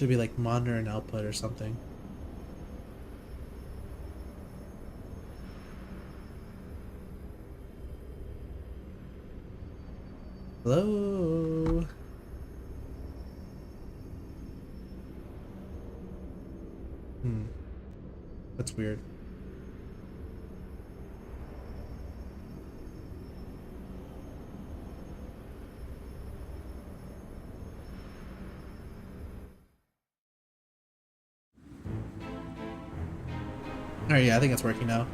Should be like monitor and output or something. Hello? That's weird. Alright, yeah, I think it's working now.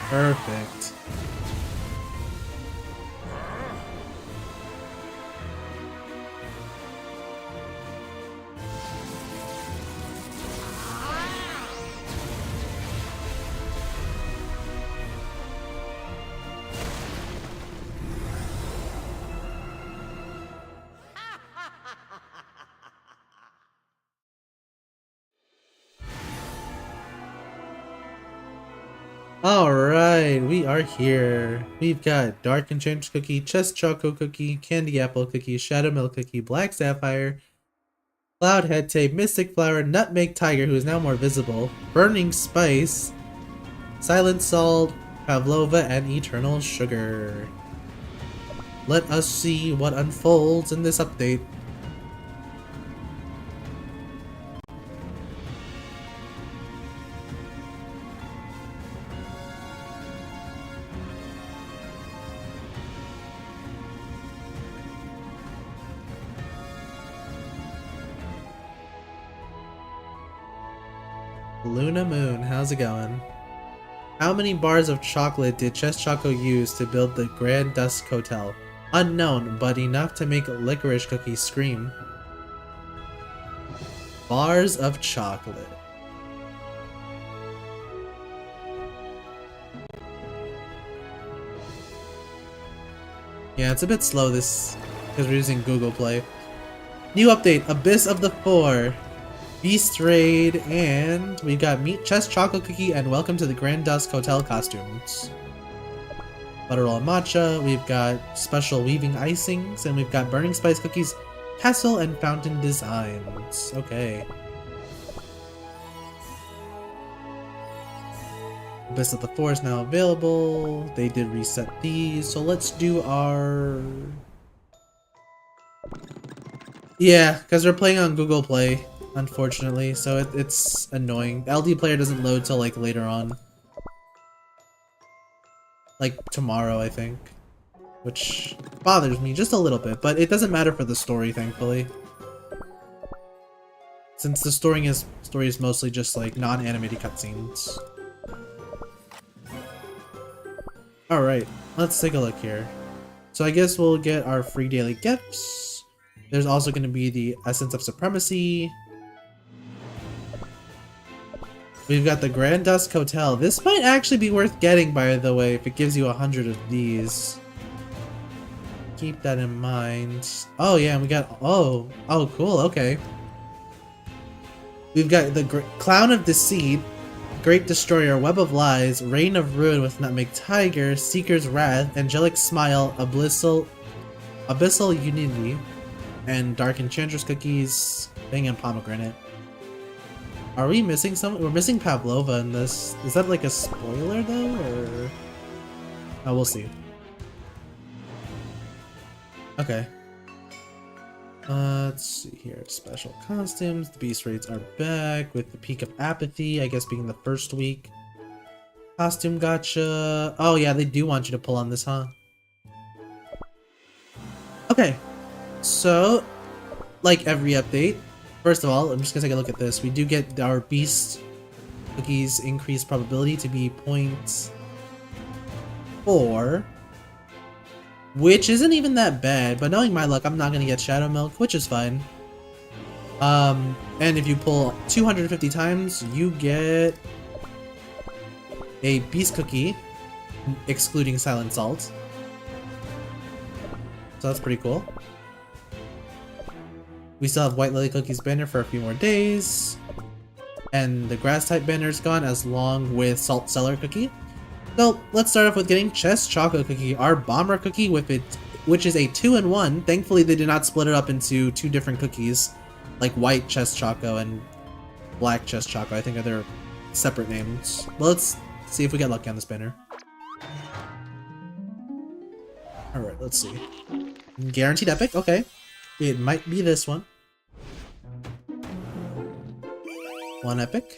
Perfect. Alright, we are here. We've got Dark Enchantress Cookie, Choco Cookie, Candy Apple Cookie, Shadow Milk Cookie, Black Sapphire, Cloud Head Tape, Mystic Flower, Nutmeg Tiger, who is now more visible, Burning Spice, Silent Salt, Pavlova, and Eternal Sugar. Let us see what unfolds in this update. Luna Moon, how's it going? How many bars of chocolate did Choco use to build the Grand Dusk Hotel? Unknown, but enough to make Licorice Cookie scream. Bars of chocolate. Yeah, it's a bit slow this because we're using Google Play. New update, Abyss of the Four. Beast Raid, and we've got Meat Chest Choco Cookie and Welcome to the Grand Dusk Hotel costumes. Butterroll and Matcha, we've got special weaving icings, and we've got Burning Spice Cookies, Castle and Fountain designs. Okay. Abyss of the Four is now available. They did reset these, so let's do our... Yeah, because we're playing on Google Play. Unfortunately, so it's annoying. The LD player doesn't load till like later on. Like tomorrow, I think. Which bothers me just a little bit, but it doesn't matter for the story, thankfully. Since the story is mostly just like non-animated cutscenes. Alright, let's take a look here. So I guess we'll get our free daily gifts. There's also going to be the Essence of Supremacy. We've got the Grand Dusk Hotel. This might actually be worth getting, by the way, if it gives you 100 of these. Keep that in mind. Oh yeah, and we got... Oh, cool, okay. We've got the Clown of Deceit, Great Destroyer, Web of Lies, Reign of Ruin with Nutmeg Tiger, Seeker's Wrath, Angelic Smile, Abyssal Unity, and Dark Enchantress Cookies, Bang and Pomegranate. Are we missing some? We're missing Pavlova in this. Is that like a spoiler though, or? Oh, we'll see. Okay. Let's see here. Special costumes. The Beast Raids are back with the Peak of Apathy, I guess being the first week. Costume gacha. Oh yeah, they do want you to pull on this, huh? Okay. So, like every update, first of all, I'm just gonna take a look at this. We do get our Beast Cookies increased probability to be 0.4, which isn't even that bad, but knowing my luck, I'm not gonna get Shadow Milk, which is fine. And if you pull 250 times, you get a Beast Cookie, excluding Silent Salt. So that's pretty cool. We still have White Lily Cookie's banner for a few more days. And the grass type banner is gone, as long with Salt Cellar Cookie. So let's start off with getting Chess Choco Cookie, our bomber cookie with it, which is a 2-in-1. Thankfully they did not split it up into two different cookies, like white Chess Choco and black Chess Choco. I think they're separate names. But let's see if we get lucky on this banner. Alright, let's see. Guaranteed epic, okay. It might be this one. One epic.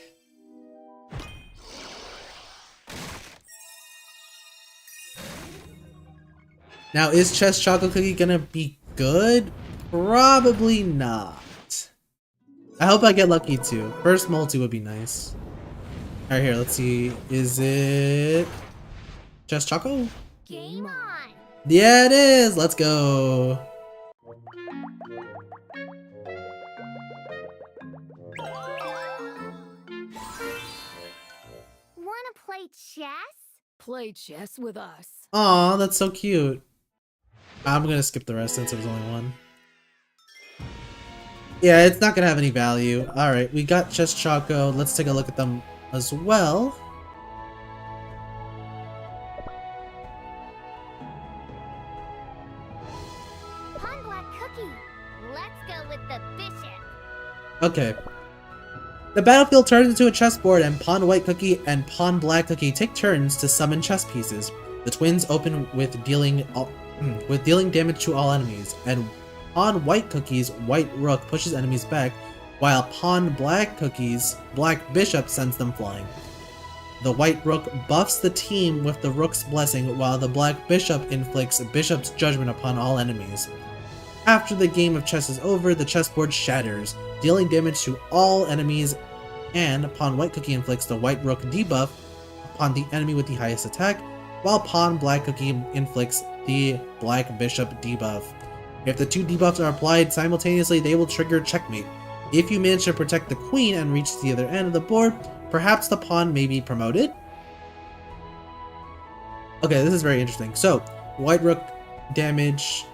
Now, is Chess Choco Cookie gonna be good? Probably not. I hope I get lucky too. First multi would be nice. Alright, here, let's see. Is it Chess Choco? Game on! Yeah, it is! Let's go! Wanna play chess? Play chess with us. Aw, that's so cute. I'm gonna skip the rest since there was only one. Yeah, it's not gonna have any value. Alright, we got Chess Choco. Let's take a look at them as well. Pawn Black Cookie. Let's go with the bishop. Okay. The battlefield turns into a chessboard, and Pawn White Cookie and Pawn Black Cookie take turns to summon chess pieces. The twins open with dealing damage to all enemies, and Pawn White Cookie's White Rook pushes enemies back, while Pawn Black Cookie's Black Bishop sends them flying. The White Rook buffs the team with the Rook's Blessing, while the Black Bishop inflicts Bishop's Judgment upon all enemies. After the game of chess is over, the chessboard shatters, dealing damage to all enemies, and Pawn White Cookie inflicts the White Rook debuff upon the enemy with the highest attack, while Pawn Black Cookie inflicts the Black Bishop debuff. If the two debuffs are applied simultaneously, they will trigger checkmate. If you manage to protect the queen and reach the other end of the board, perhaps the pawn may be promoted. Okay, this is very interesting. So, White Rook damage,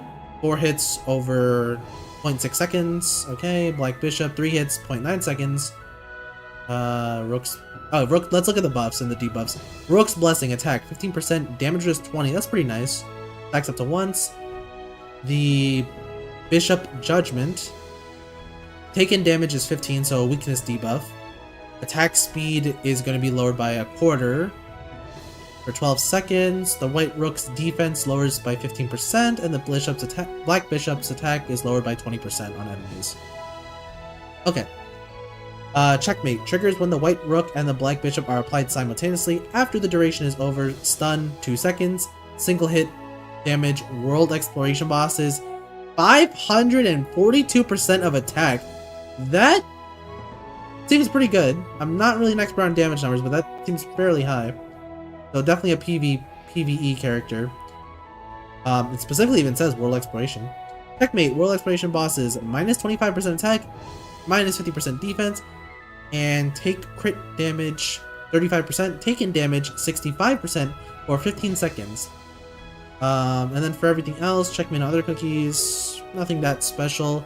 4 hits over 0.6 seconds. Okay, Black Bishop, 3 hits, 0.9 seconds. Rook, let's look at the buffs and the debuffs. Rook's Blessing, attack, 15%, damage resist 20, that's pretty nice. Attacks up to once. The Bishop Judgment, taken damage is 15, so weakness debuff. Attack speed is going to be lowered by a quarter for 12 seconds. The White Rook's defense lowers by 15%, and the Black Bishop's attack is lowered by 20% on enemies. Okay. Checkmate. Triggers when the White Rook and the Black Bishop are applied simultaneously. After the duration is over, stun 2 seconds. Single hit damage world exploration bosses. 542% of attack. That seems pretty good. I'm not really an expert on damage numbers, but that seems fairly high. So definitely a PvE character. It specifically even says world exploration. Checkmate. World exploration bosses. Minus 25% attack. Minus 50% defense. And take crit damage 35%, taken damage 65% for 15 seconds. And then for everything else, checkmate on other cookies, nothing that special.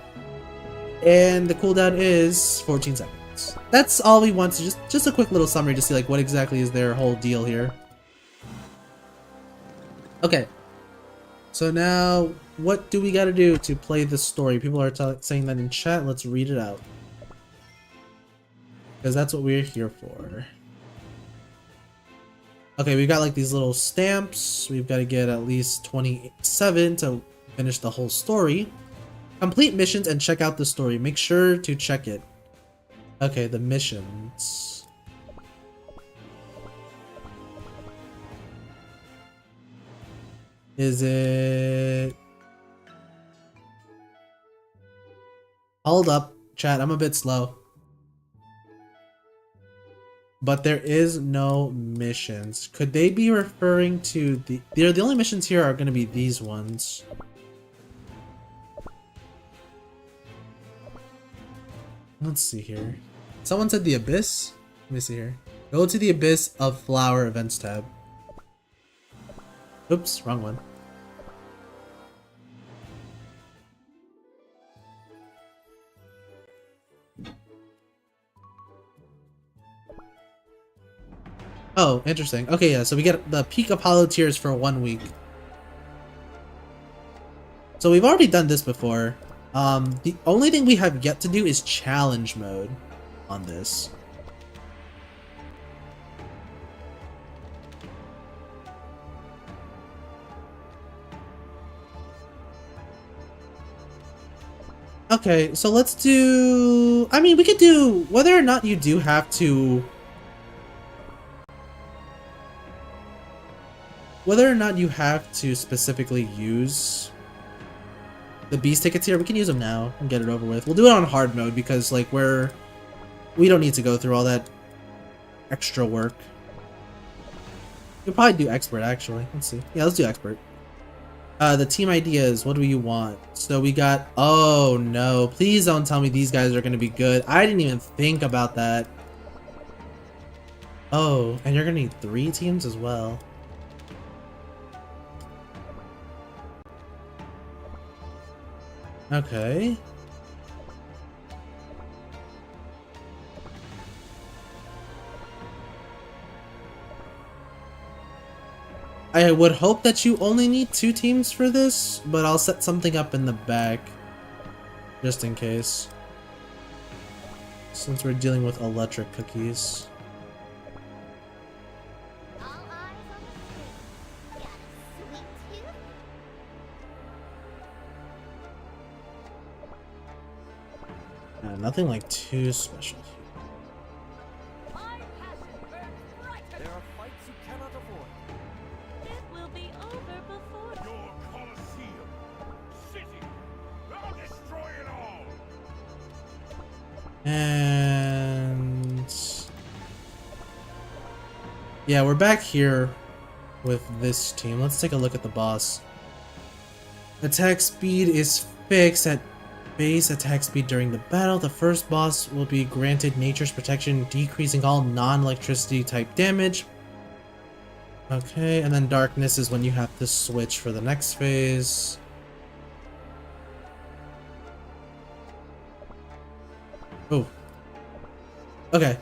And the cooldown is 14 seconds. That's all we want, so just a quick little summary to see like what exactly is their whole deal here. Okay. So now, what do we gotta do to play this story? People are saying that in chat, let's read it out. Because that's what we're here for. Okay, we've got like these little stamps. We've got to get at least 27 to finish the whole story. Complete missions and check out the story. Make sure to check it. Okay, the missions. Is it... Hold up, chat. I'm a bit slow. But there is no missions. Could they be referring to the... The only missions here are going to be these ones. Let's see here. Someone said the Abyss? Let me see here. Go to the Abyss of Flower Events tab. Oops, wrong one. Oh, interesting. Okay, yeah, so we get the peak Apollo tiers for 1 week. So we've already done this before. The only thing we have yet to do is challenge mode on this. Okay, so let's do... I mean, we could do... Whether or not you do have to... Whether or not you have to specifically use the beast tickets here, we can use them now and get it over with. We'll do it on hard mode because, like, we don't need to go through all that extra work. We'll probably do expert, actually. Let's see. Yeah, let's do expert. The team ideas, what do you want? So we got... Oh, no. Please don't tell me these guys are going to be good. I didn't even think about that. Oh, and you're going to need 3 teams as well. Okay. I would hope that you only need 2 teams for this, but I'll set something up in the back just in case. Since we're dealing with electric cookies. All eyes on the screen. Got a sweet tooth? Nothing like too special. My passion burns brighter. There are fights you cannot avoid. It will be over before. Your Colosseum, city, I'll destroy it all. And yeah, we're back here with this team. Let's take a look at the boss. Attack speed is fixed at base attack speed during the battle. The first boss will be granted Nature's Protection, decreasing all non-electricity type damage. Okay, and then Darkness is when you have to switch for the next phase. Oh. Okay.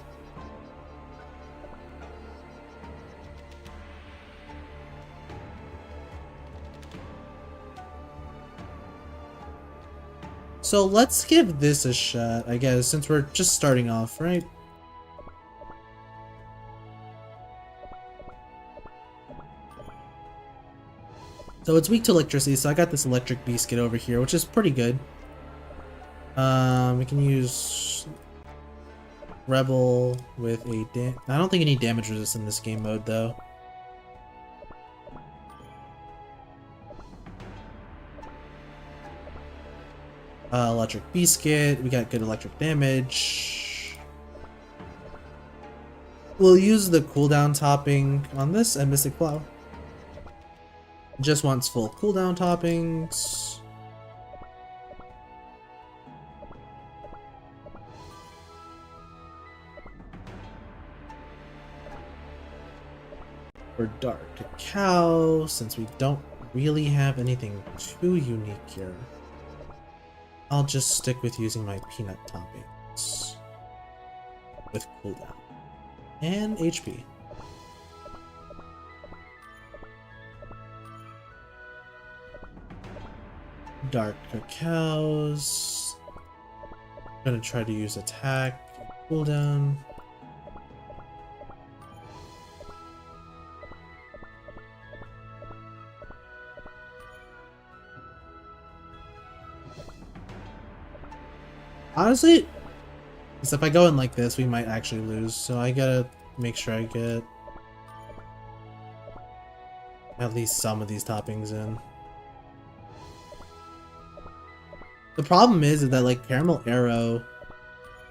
So let's give this a shot, I guess, since we're just starting off, right? So it's weak to electricity, so I got this electric beast kit over here, which is pretty good. We can use Rebel with a I don't think you need damage resist in this game mode, though. Electric beast kit, we got good electric damage. We'll use the cooldown topping on this and Mystic Plow. Just wants full cooldown toppings. For Dark Cacao, since we don't really have anything too unique here, I'll just stick with using my peanut toppings with cooldown and HP. Dark Cacaos. Gonna try to use attack, cooldown. Honestly, if I go in like this, we might actually lose, so I gotta make sure I get at least some of these toppings in. The problem is that, like, Caramel Arrow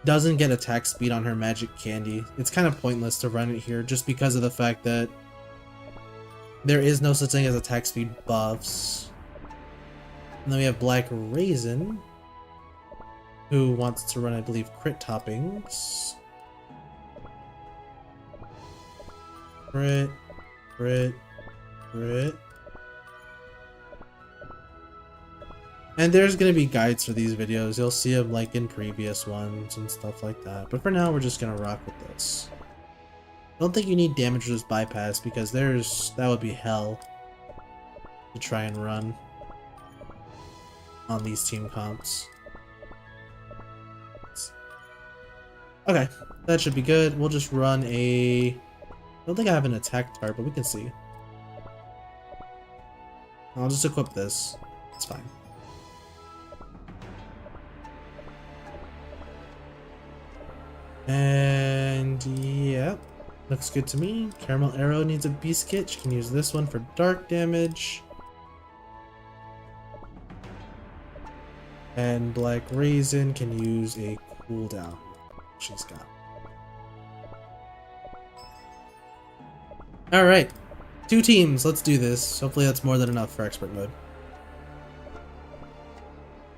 doesn't get attack speed on her magic candy. It's kind of pointless to run it here just because of the fact that there is no such thing as attack speed buffs. And then we have Black Raisin, who wants to run, I believe, crit toppings. Crit, crit, crit. And there's gonna be guides for these videos. You'll see them like in previous ones and stuff like that. But for now, we're just gonna rock with this. I don't think you need damage resist bypass because that would be hell to try and run on these team comps. Okay, that should be good. We'll just run a... I don't think I have an attack tart, but we can see. I'll just equip this. It's fine. And yeah, looks good to me. Caramel Arrow needs a Beast Kit. She can use this one for dark damage. And Black Raisin can use a cooldown. She's got. Alright, 2 teams. Let's do this. Hopefully that's more than enough for expert mode.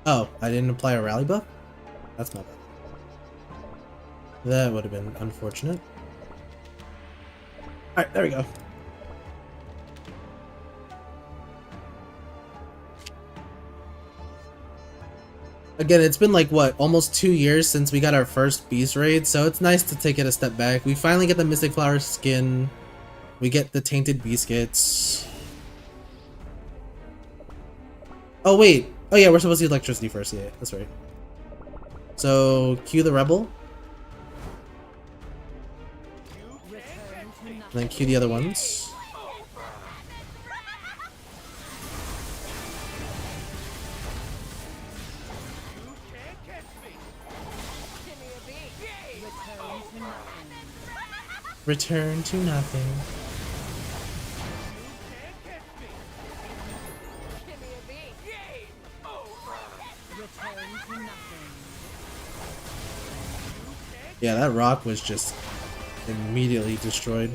Oh, I didn't apply a rally buff? That's my bad. That would have been unfortunate. Alright, there we go. Again, it's been like, what, almost 2 years since we got our first Beast Raid, so it's nice to take it a step back. We finally get the Mystic Flower skin. We get the Tainted Biscuits. Oh, wait. Oh, yeah, we're supposed to use electricity first. Yeah, that's right. So, cue the Rebel. And then cue the other ones. Return to nothing. Yeah, that rock was just immediately destroyed.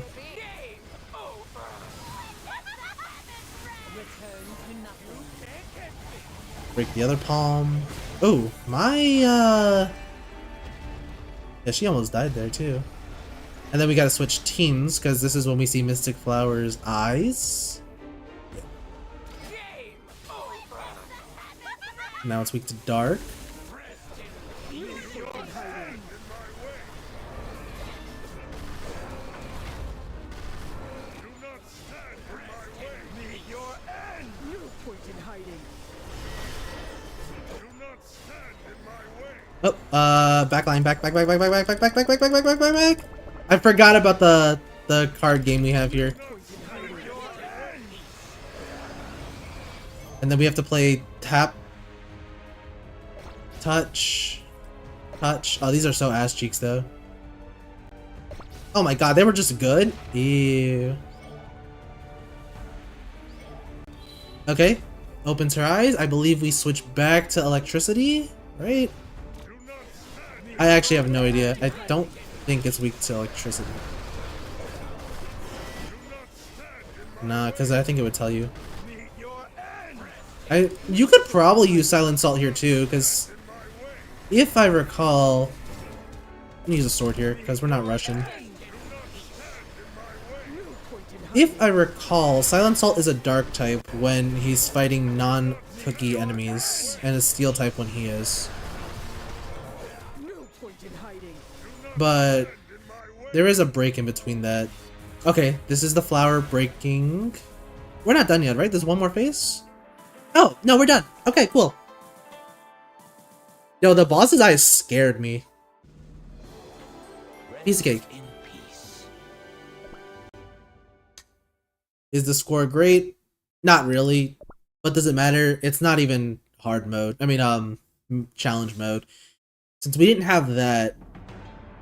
Break the other palm. Oh, my yeah, she almost died there too. And then we gotta switch teams, because this is when we see Mystic Flower's eyes. Yeah. Now it's weak to dark. Oh, backline, back. I forgot about the card game we have here. And then we have to play tap, touch. Oh, these are so ass cheeks though. Oh my god, they were just good? Ew. Okay, opens her eyes. I believe we switch back to electricity, right? I actually have no idea. I don't think it's weak to electricity. Nah, because I think it would tell you. You could probably use Silent Salt here too, because if I recall, I'm gonna use a sword here because we're not rushing. If I recall, Silent Salt is a dark type when he's fighting non-cookie enemies, and a steel type when he is. But there is a break in between that. Okay, this is the flower breaking. We're not done yet, right? There's one more phase? Oh, no, we're done. Okay, cool. Yo, the boss's eyes scared me. Piece of cake. Is the score great? Not really. But does it matter? It's not even hard mode. I mean, challenge mode. Since we didn't have that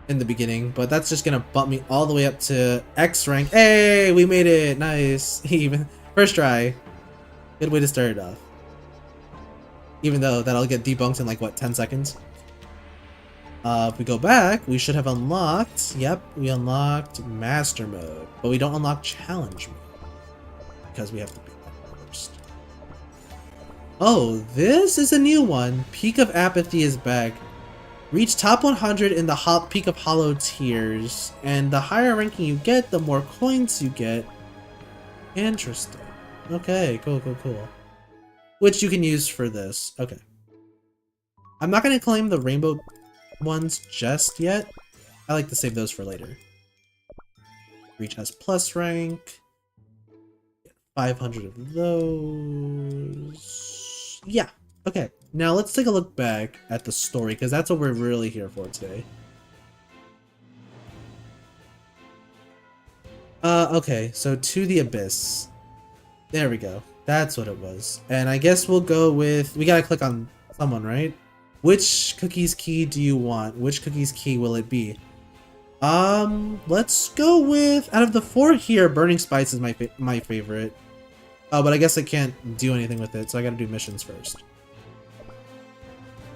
in the beginning, but that's just gonna bump me all the way up to X rank. Hey, we made it! Nice. Even first try. Good way to start it off. Even though that'll get debunked in like what, 10 seconds. If we go back, we should have unlocked. Yep, we unlocked Master Mode, but we don't unlock Challenge Mode because we have to beat that first. Oh, this is a new one. Peak of Apathy is back. Reach top 100 in the Peak of Hollow tiers, and the higher ranking you get, the more coins you get. Interesting. Okay, cool. which you can use for this. Okay. I'm not going to claim the rainbow ones just yet. I like to save those for later. Reach S plus rank. Get 500 of those. Yeah. Okay. Now let's take a look back at the story, because that's what we're really here for today. Okay. So to the abyss. There we go. That's what it was. And I guess we'll go with... We gotta click on someone, right? Which cookie's key do you want? Which cookie's key will it be? Let's go with... Out of the 4 here, Burning Spice is my favorite. Oh, but I guess I can't do anything with it, so I gotta do missions first.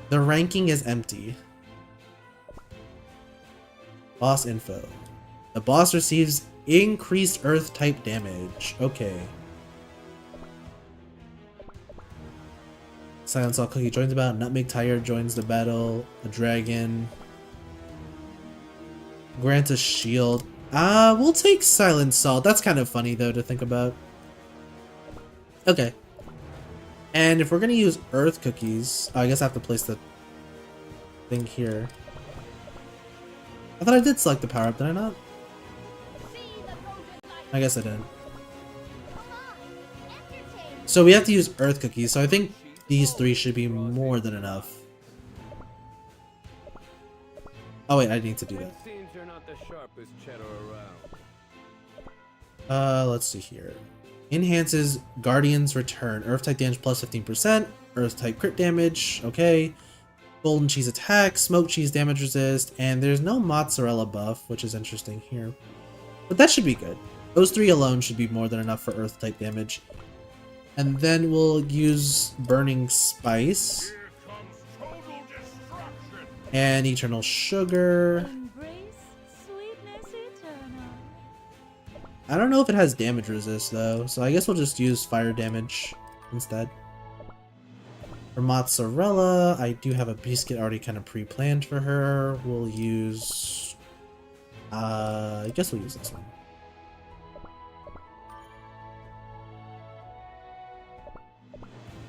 The ranking is empty. Boss info. The boss receives increased earth type damage. Okay. Silent Salt Cookie joins the battle. Nutmeg Tire joins the battle. A dragon. Grants a shield. We'll take Silent Salt. That's kind of funny though to think about. Okay. And if we're gonna use Earth Cookies, I guess I have to place the thing here. I thought I did select the power up, did I not? I guess I didn't. So we have to use Earth Cookies, so I think these 3 should be more than enough. Oh wait, I need to do that. Let's see here. Enhances Guardian's Return. Earth type damage plus 15%. Earth type crit damage. Okay. Golden cheese attack. Smoked cheese damage resist. And there's no mozzarella buff, which is interesting here. But that should be good. Those 3 alone should be more than enough for earth type damage. And then we'll use Burning Spice. Here comes total destruction. And Eternal Sugar. Embrace sweetness eternal. I don't know if it has damage resist though, so I guess we'll just use fire damage instead. For Mozzarella, I do have a biscuit already kind of pre-planned for her. We'll use... I guess we'll use this one.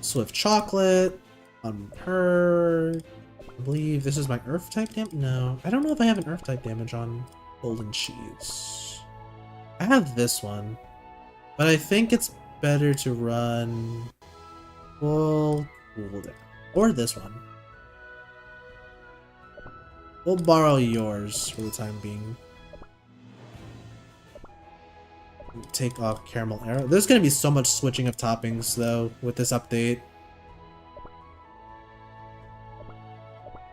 Swift Chocolate on her. I believe this is my Earth type damage. No, I don't know if I have an Earth type damage on Golden Cheese. I have this one, but I think it's better to run full cooldown. Or this one. We'll borrow yours for the time being. Take off Caramel Arrow. There's going to be so much switching of toppings, though, with this update.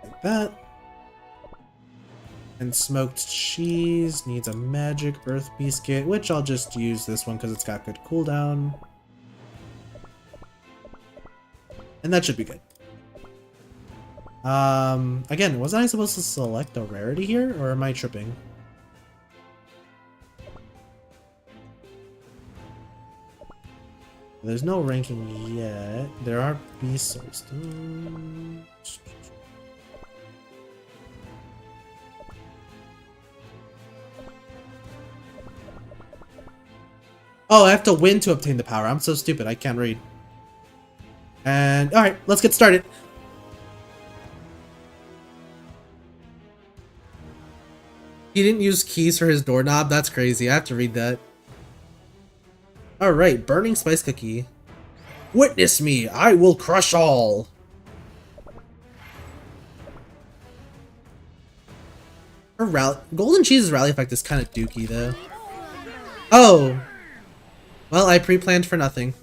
Like that. And Smoked Cheese needs a Magic Earth Biscuit, which I'll just use this one because it's got good cooldown. And that should be good. Again, wasn't I supposed to select a rarity here, or am I tripping? There's no ranking yet. There are beast souls. Oh, I have to win to obtain the power. I'm so stupid. I can't read. And alright, let's get started. He didn't use keys for his doorknob? That's crazy. I have to read that. Alright, Burning Spice Cookie. Witness me, I will crush all! Her Golden Cheese's rally effect is kind of dookie, though. Oh! Well, I pre-planned for nothing.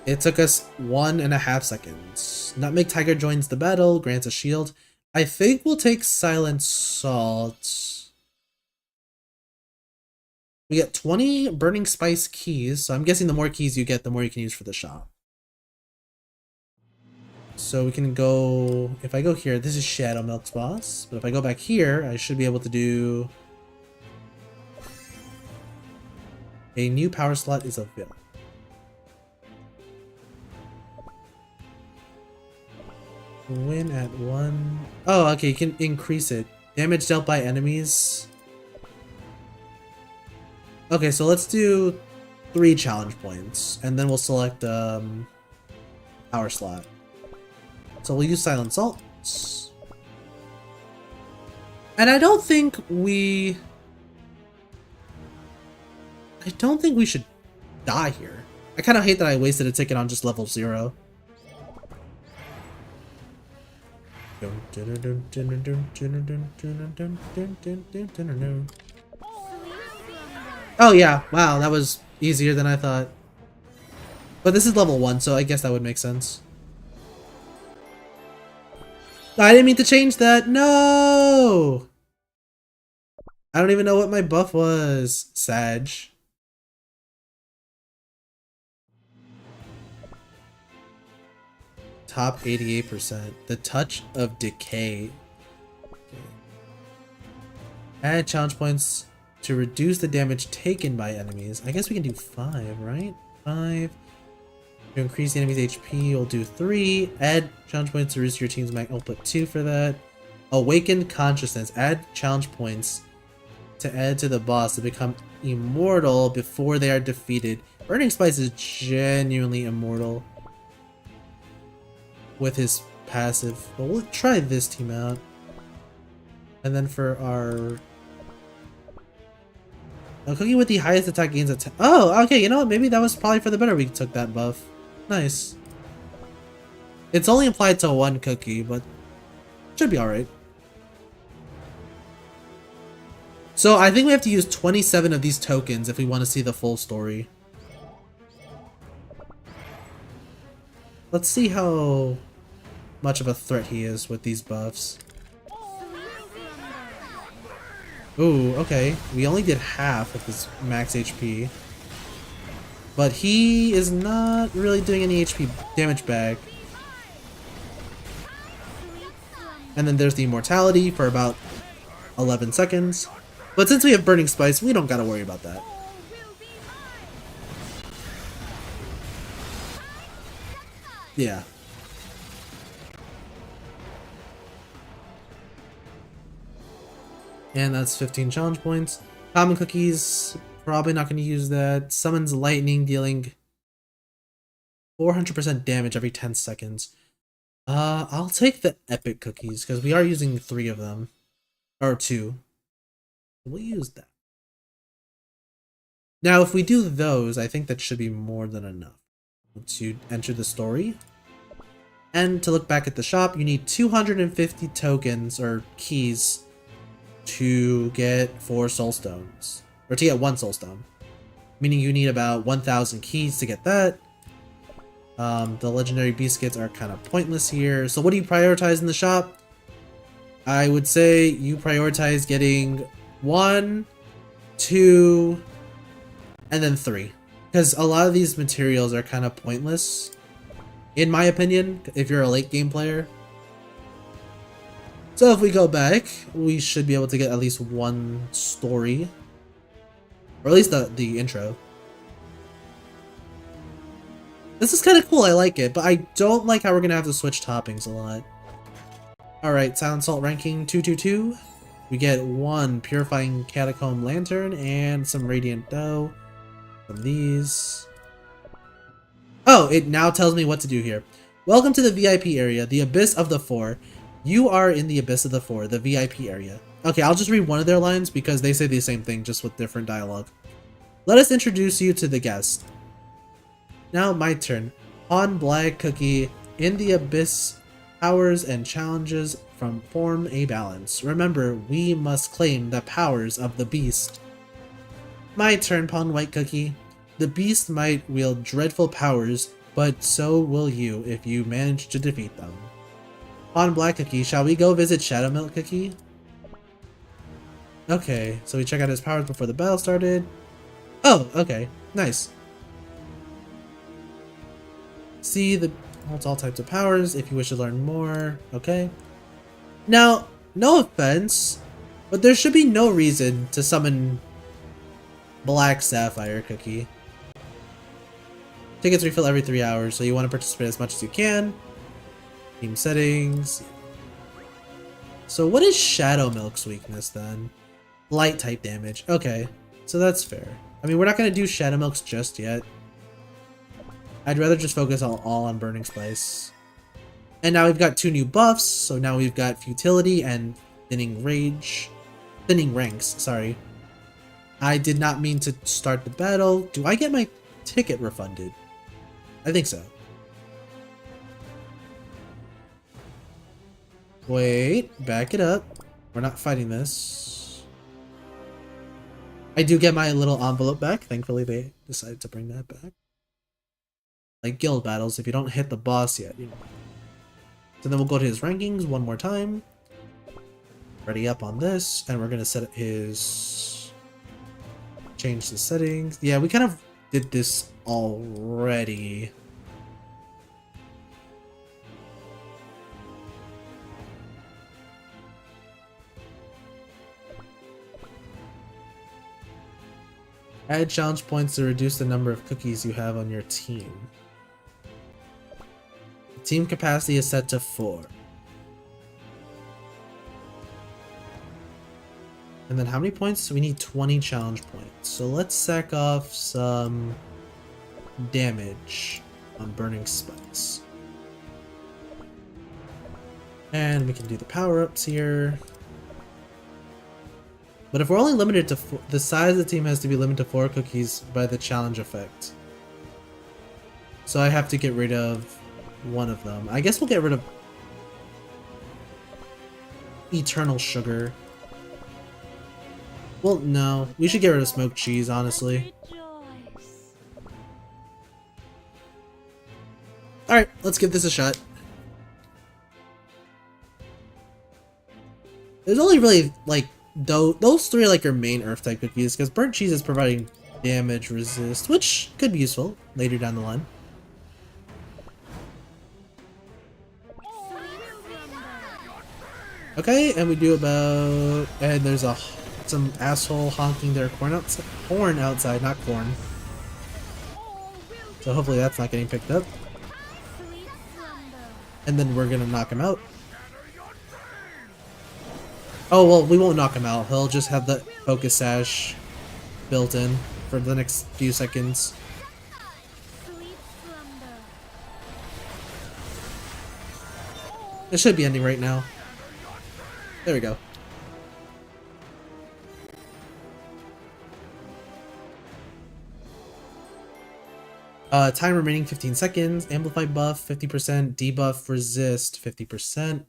It took us 1.5 seconds. Nutmeg Tiger joins the battle, grants a shield. I think we'll take Silent Salt. We get 20 Burning Spice keys, so I'm guessing the more keys you get, the more you can use for the shop. So we can go... If I go here, this is Shadow Milk's boss. But if I go back here, I should be able to do... A new power slot is available. Win at 1... Oh, okay, you can increase it. Damage dealt by enemies... Okay, so let's do 3 challenge points, and then we'll select power slot. So we'll use Silent Salts. And I don't think we should die here. I kind of hate that I wasted a ticket on just level 0. Oh yeah, wow, that was easier than I thought. But this is level 1, so I guess that would make sense. I didn't mean to change that, no! I don't even know what my buff was, Sag. Top 88%. The Touch of Decay. Okay. Add challenge points to reduce the damage taken by enemies. I guess we can do 5, right? 5. To increase the enemy's HP, we'll do 3. Add challenge points to reduce your team's mag. I'll put 2 for that. Awakened Consciousness. Add challenge points to add to the boss to become immortal before they are defeated. Burning Spice is genuinely immortal with his passive. But we'll try this team out. And then for our... A cookie with the highest attack gains attack. Oh, okay, you know what? Maybe that was probably for the better we took that buff. Nice. It's only applied to 1 cookie, but should be alright. So I think we have to use 27 of these tokens if we want to see the full story. Let's see how much of a threat he is with these buffs. Ooh, okay. We only did half of his max HP. But he is not really doing any HP damage back. And then there's the immortality for about 11 seconds. But since we have Burning Spice, we don't gotta worry about that. Yeah. And that's 15 challenge points. Common cookies, probably not going to use that. Summons lightning, dealing 400% damage every 10 seconds. I'll take the epic cookies because we are using 3 of them. Or 2. We'll use that. Now, if we do those, I think that should be more than enough to enter the story. And to look back at the shop, you need 250 tokens or keys to get 4 soul stones, or to get 1 soul stone, meaning you need about 1,000 keys to get that. The legendary biscuits are kind of pointless here. So what do you prioritize in the shop? I would say you prioritize getting 1, 2, and then 3, because a lot of these materials are kind of pointless, in my opinion, if you're a late game player. So if we go back, we should be able to get at least 1 story. Or at least the intro. This is kind of cool, I like it, but I don't like how we're going to have to switch toppings a lot. Alright, Silent Salt ranking 222. We get 1 Purifying Catacomb Lantern and some Radiant Dough. From these. Oh, it now tells me what to do here. Welcome to the VIP area, the Abyss of the Four. You are in the Abyss of the Four, the VIP area. Okay, I'll just read one of their lines because they say the same thing, just with different dialogue. Let us introduce you to the guest. Now my turn. On Black Cookie, in the Abyss, powers and challenges form a balance. Remember, we must claim the powers of the beast. My turn, Pawn White Cookie. The beast might wield dreadful powers, but so will you if you manage to defeat them. On Black Cookie, shall we go visit Shadow Milk Cookie? Okay, so we check out his powers before the battle started. Oh, okay, nice. See the holds all types of powers if you wish to learn more. Okay. Now, no offense, but there should be no reason to summon Black Sapphire Cookie. Tickets refill every 3 hours, so you want to participate as much as you can. Team settings. So what is Shadow Milk's weakness then? Light type damage. Okay, so that's fair. I mean, we're not gonna do Shadow Milks just yet. I'd rather just focus all on Burning Spice. And now we've got 2 new buffs, so now we've got Futility and Thinning Rage. Thinning Ranks, sorry. I did not mean to start the battle. Do I get my ticket refunded? I think so. Wait, back it up. We're not fighting this. I do get my little envelope back. Thankfully, they decided to bring that back. Like guild battles, if you don't hit the boss yet, you know. So then we'll go to his rankings one more time. Ready up on this, and we're gonna set his... change the settings. Yeah, we kind of did this already. Add challenge points to reduce the number of cookies you have on your team. The team capacity is set to 4. And then how many points? We need 20 challenge points. So let's sack off some damage on Burning Spice. And we can do the power-ups here. But if we're only limited to the size of the team has to be limited to 4 cookies by the challenge effect. So I have to get rid of one of them. I guess we'll get rid of Eternal Sugar. Well, no. We should get rid of smoked cheese, honestly. Rejoice. Alright, let's give this a shot. There's only really, like, those 3 are like your main Earth-type cookies, because burnt cheese is providing damage resist, which could be useful later down the line. Okay, and we do about... and there's some asshole honking their horn outside, not corn. So hopefully that's not getting picked up. And then we're gonna knock him out. Oh, well, we won't knock him out. He'll just have the focus sash built in for the next few seconds. It should be ending right now. There we go. Time remaining 15 seconds. Amplify buff 50%. Debuff resist 50%.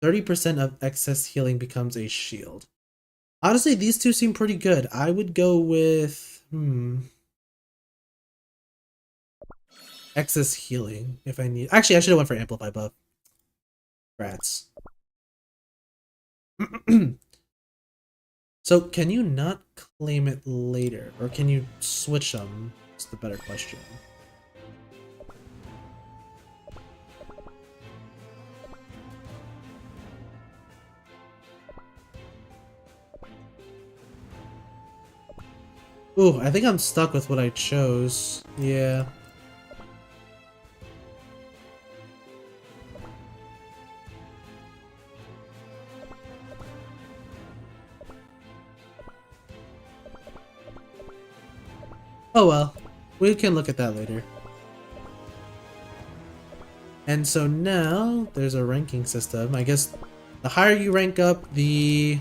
30% of excess healing becomes a shield. Honestly, these two seem pretty good. I would go with... excess healing if I need... Actually, I should have went for amplify buff. Rats. So, can you not claim it later? Or can you switch them? That's the better question. Ooh, I think I'm stuck with what I chose. Yeah. Oh well, we can look at that later. And so now there's a ranking system. I guess the higher you rank up, the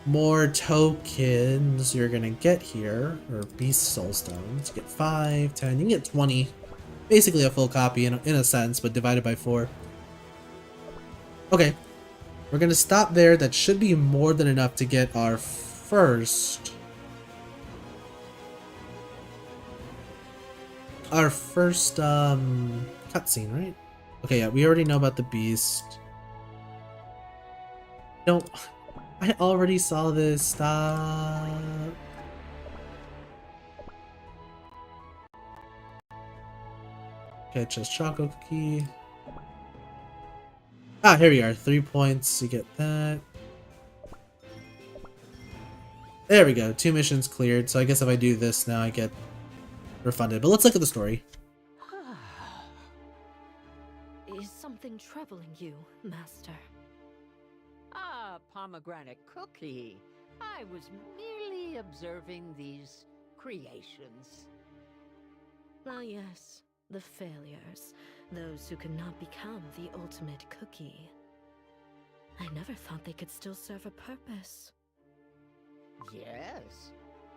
more tokens you're gonna get here, or beast soul stones. You get 5, 10, you can get 20. Basically a full copy in a sense, but divided by 4. Okay, we're gonna stop there. That should be more than enough to get our first cutscene, right? Okay, yeah, we already know about the beast. I already saw this. Stop. Okay, just Choco Cookie. Ah, here we are. 3 points. You get that. There we go. 2 missions cleared. So I guess if I do this now, I get refunded. But let's look at the story. Is something troubling you, Master? Ah, pomegranate cookie. I was merely observing these creations. Ah, yes, the failures. Those who could not become the ultimate cookie. I never thought they could still serve a purpose. Yes,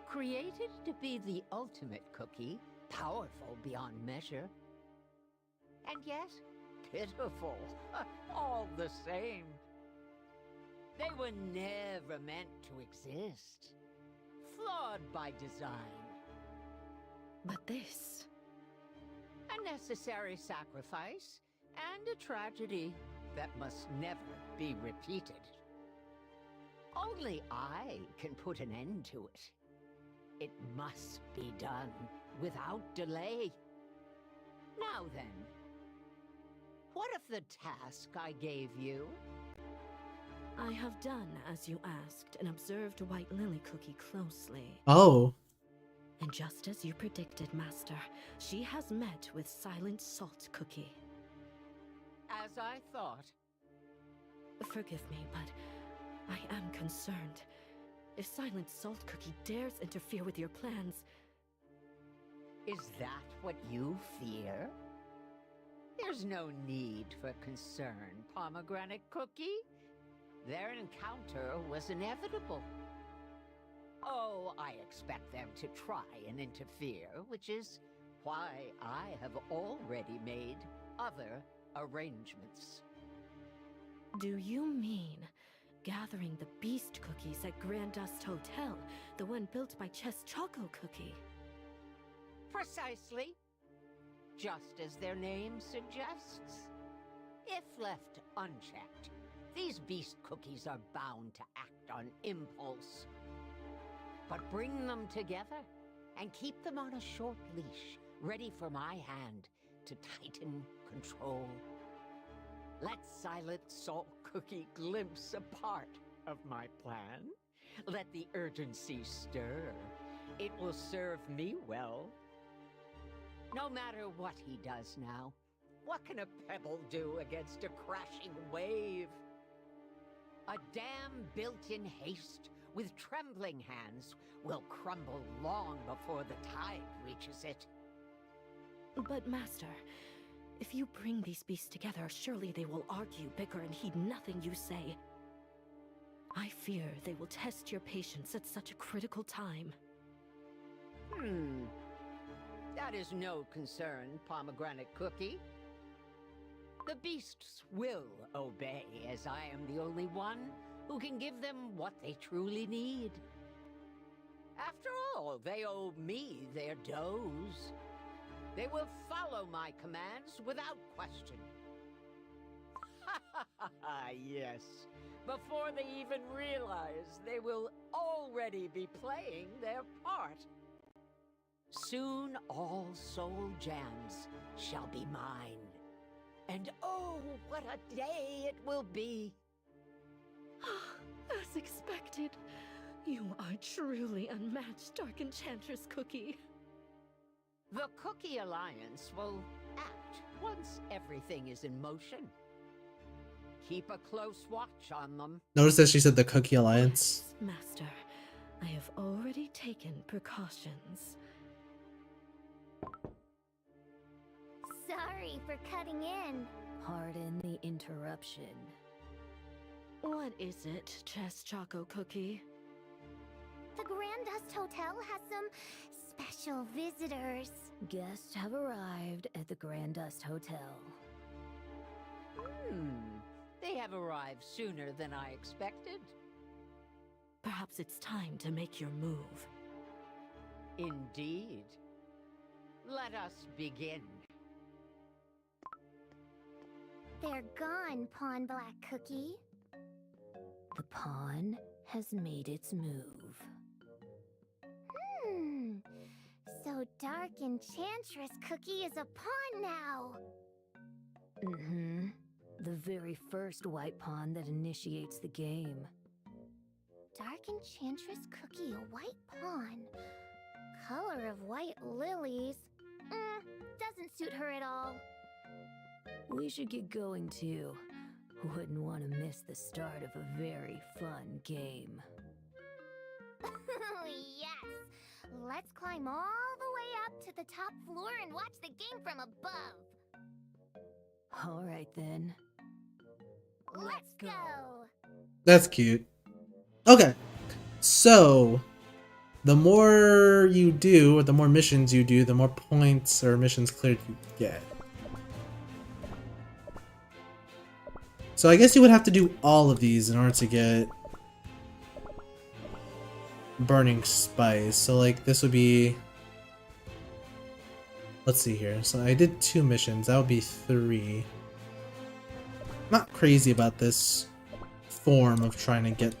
created to be the ultimate cookie, powerful beyond measure. And yet, pitiful, all the same. They were never meant to exist. Flawed by design. But this... A necessary sacrifice and a tragedy that must never be repeated. Only I can put an end to it. It must be done without delay. Now then, what of the task I gave you? I have done as you asked and observed White Lily Cookie closely. Oh. And just as you predicted, Master, she has met with Silent Salt Cookie. As I thought. Forgive me, but I am concerned. If Silent Salt Cookie dares interfere with your plans... Is that what you fear? There's no need for concern, Pomegranate Cookie. Their encounter was inevitable. Oh, I expect them to try and interfere, which is why I have already made other arrangements. Do you mean gathering the beast cookies at Grand Dust Hotel, the one built by Choco Cookie? Precisely. Just as their name suggests. If left unchecked, these beast cookies are bound to act on impulse. But bring them together and keep them on a short leash, ready for my hand to tighten control. Let Silent Salt Cookie glimpse a part of my plan. Let the urgency stir. It will serve me well. No matter what he does now, what can a pebble do against a crashing wave? A dam built in haste with trembling hands will crumble long before the tide reaches it. But Master, if you bring these beasts together, surely they will argue, bicker, and heed nothing you say. I fear they will test your patience at such a critical time. That is no concern, Pomegranate Cookie. The beasts will obey, as I am the only one who can give them what they truly need. After all, they owe me their does. They will follow my commands without question. Yes. Before they even realize, they will already be playing their part. Soon all soul jams shall be mine. And oh, what a day it will be! As expected, you are truly unmatched, Dark Enchantress Cookie. The Cookie Alliance will act once everything is in motion. Keep a close watch on them. Notice that she said the Cookie Alliance. Yes, Master. I have already taken precautions. Sorry for cutting in. Pardon the interruption. What is it, Choco Cookie? The Grand Dust Hotel has some special visitors. Guests have arrived at the Grand Dust Hotel. They have arrived sooner than I expected. Perhaps it's time to make your move. Indeed. Let us begin. They're gone, Pawn Black Cookie. The pawn has made its move. So Dark Enchantress Cookie is a pawn now. The very first white pawn that initiates the game. Dark Enchantress Cookie, a white pawn. Color of white lilies. Doesn't suit her at all. We should get going too. Wouldn't want to miss the start of a very fun game. Yes! Let's climb all the way up to the top floor and watch the game from above. Alright then. Let's go! That's cute. Okay, so the more you do, or the more missions you do, the more points or missions cleared you get. So I guess you would have to do all of these in order to get Burning Spice. So like this would be, let's see here. So I did 2 missions, that would be 3. Not crazy about this form of trying to get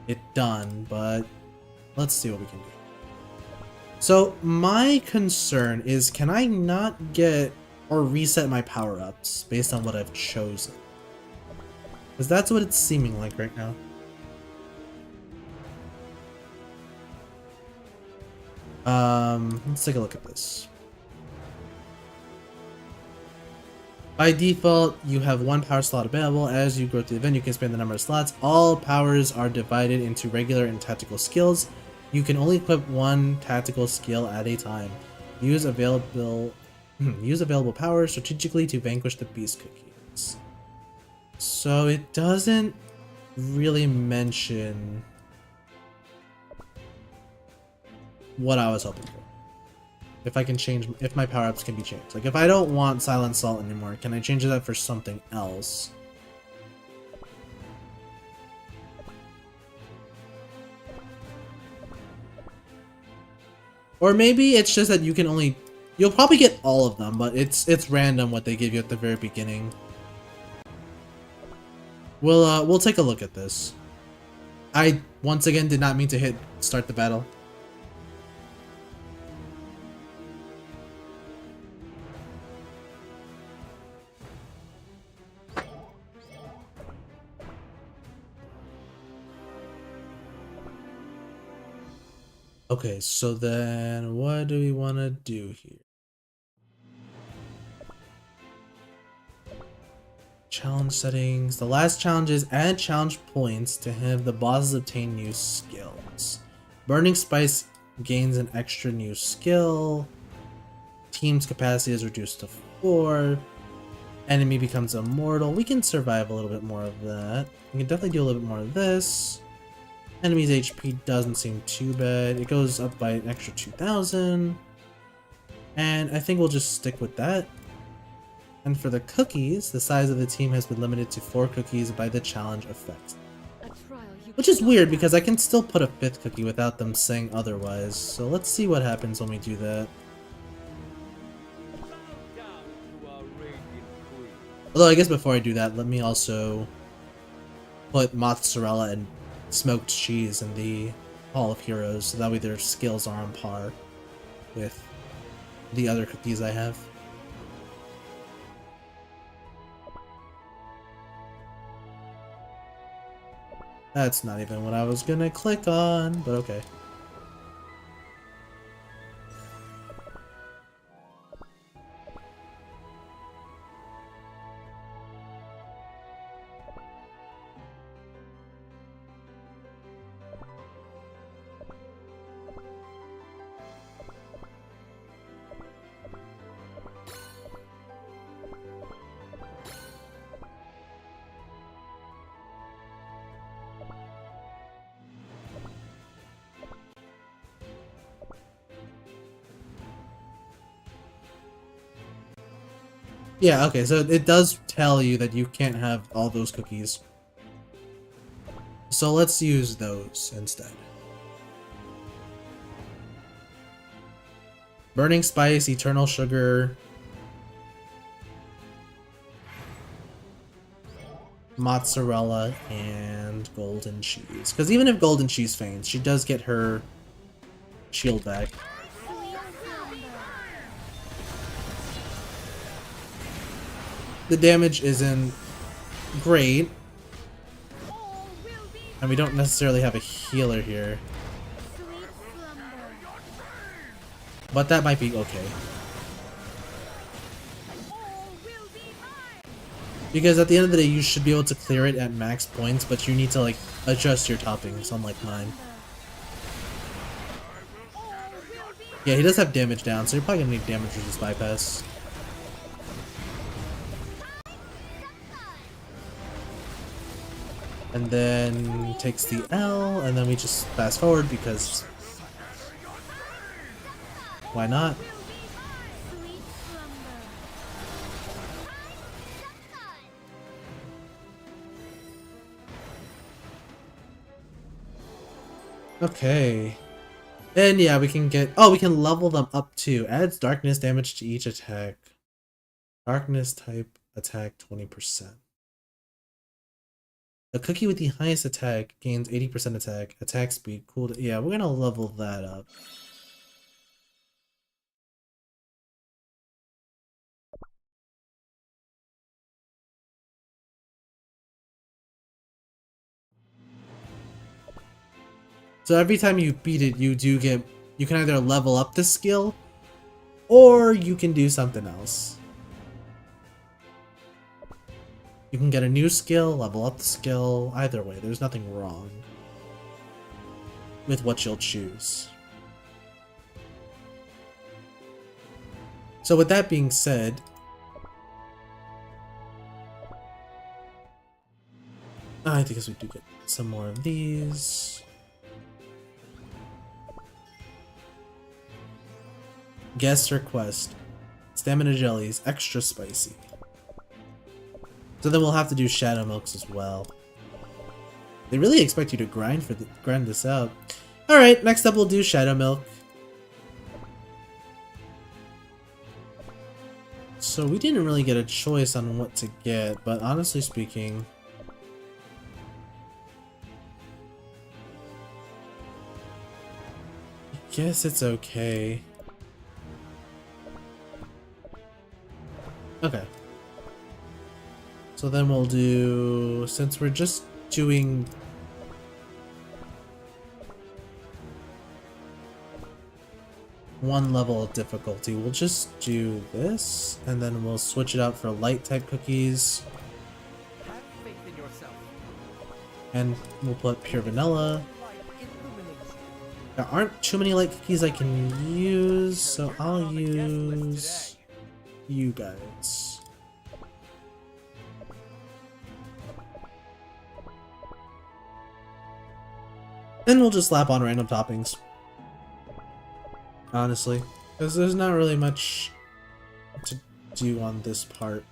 it done, but let's see what we can do. So my concern is, can I not get or reset my power-ups based on what I've chosen? Because that's what it's seeming like right now. Let's take a look at this. By default, you have 1 power slot available. As you grow through the event, you can expand the number of slots. All powers are divided into regular and tactical skills. You can only equip 1 tactical skill at a time. Use available powers strategically to vanquish the beast cookies. So it doesn't really mention what I was hoping for. If I can change, if my power-ups can be changed. Like if I don't want Silent Salt anymore, can I change that for something else? Or maybe it's just that you can only, you'll probably get all of them, but it's random what they give you at the very beginning. We'll take a look at this. I once again did not mean to hit start the battle. Okay, so then what do we want to do here? Challenge settings. The last challenge is add challenge points to have the bosses obtain new skills. Burning Spice gains an extra new skill. Team's capacity is reduced to 4. Enemy becomes immortal. We can survive a little bit more of that. We can definitely do a little bit more of this. Enemy's HP doesn't seem too bad. It goes up by an extra 2,000. And I think we'll just stick with that. And for the cookies, the size of the team has been limited to 4 cookies by the challenge effect. Which is weird because I can still put a 5th cookie without them saying otherwise. So let's see what happens when we do that. Although I guess before I do that, let me also put mozzarella and smoked cheese in the Hall of Heroes, so that way their skills are on par with the other cookies I have. That's not even what I was gonna click on, but okay. Yeah, okay, so it does tell you that you can't have all those cookies. So let's use those instead. Burning Spice, Eternal Sugar, mozzarella, and golden cheese. Because even if golden cheese faints, she does get her shield back. The damage isn't great, and we don't necessarily have a healer here, but that might be okay. Because at the end of the day, you should be able to clear it at max points, but you need to like adjust your toppings, unlike mine. Yeah, he does have damage down, so you're probably gonna need damage resist bypass. And then takes the L, and then we just fast forward because why not? Sweet slumber. Okay. And yeah, we can get, oh, we can level them up too. Adds darkness damage to each attack. Darkness type attack 20%. The cookie with the highest attack gains 80% attack speed. Cool. Yeah, we're gonna level that up. So every time you beat it, you can either level up the skill, or you can do something else. You can get a new skill, level up the skill, either way, there's nothing wrong with what you'll choose. So with that being said, I think we do get some more of these. Guest request. Stamina jellies, extra spicy. So then we'll have to do shadow milks as well. They really expect you to grind this out. Alright, next up we'll do shadow milk. So we didn't really get a choice on what to get, but honestly speaking, I guess it's okay. Okay. So then we'll do, since we're just doing one level of difficulty, we'll just do this, and then we'll switch it out for light type cookies. Have faith in yourself. And we'll put pure vanilla. There aren't too many light cookies I can use, so I'll use you guys. Then we'll just slap on random toppings. Honestly, because there's not really much to do on this part.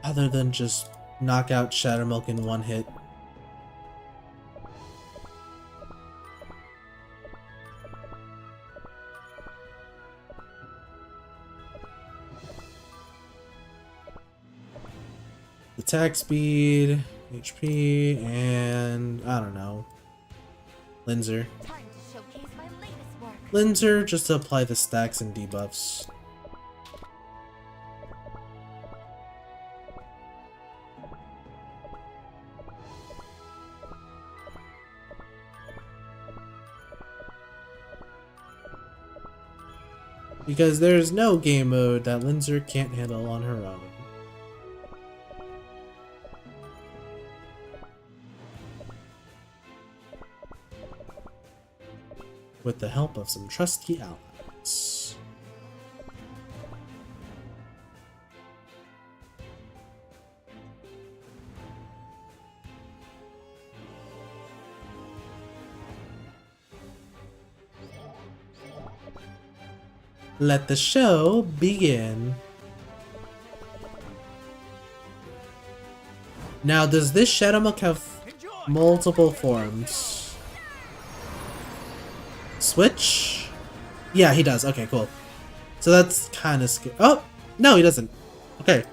Other than just knock out Shadow Milk in one hit. Attack speed, HP, and I don't know. Linzer. Time to showcase my latest work. Linzer just to apply the stacks and debuffs. Because there's no game mode that Linzer can't handle on her own. With the help of some trusty allies. Let the show begin. Now, does this Shadow Milk have multiple forms? Switch? Yeah, he does. Okay, cool. So that's kind of scary. Oh! No, he doesn't. Okay.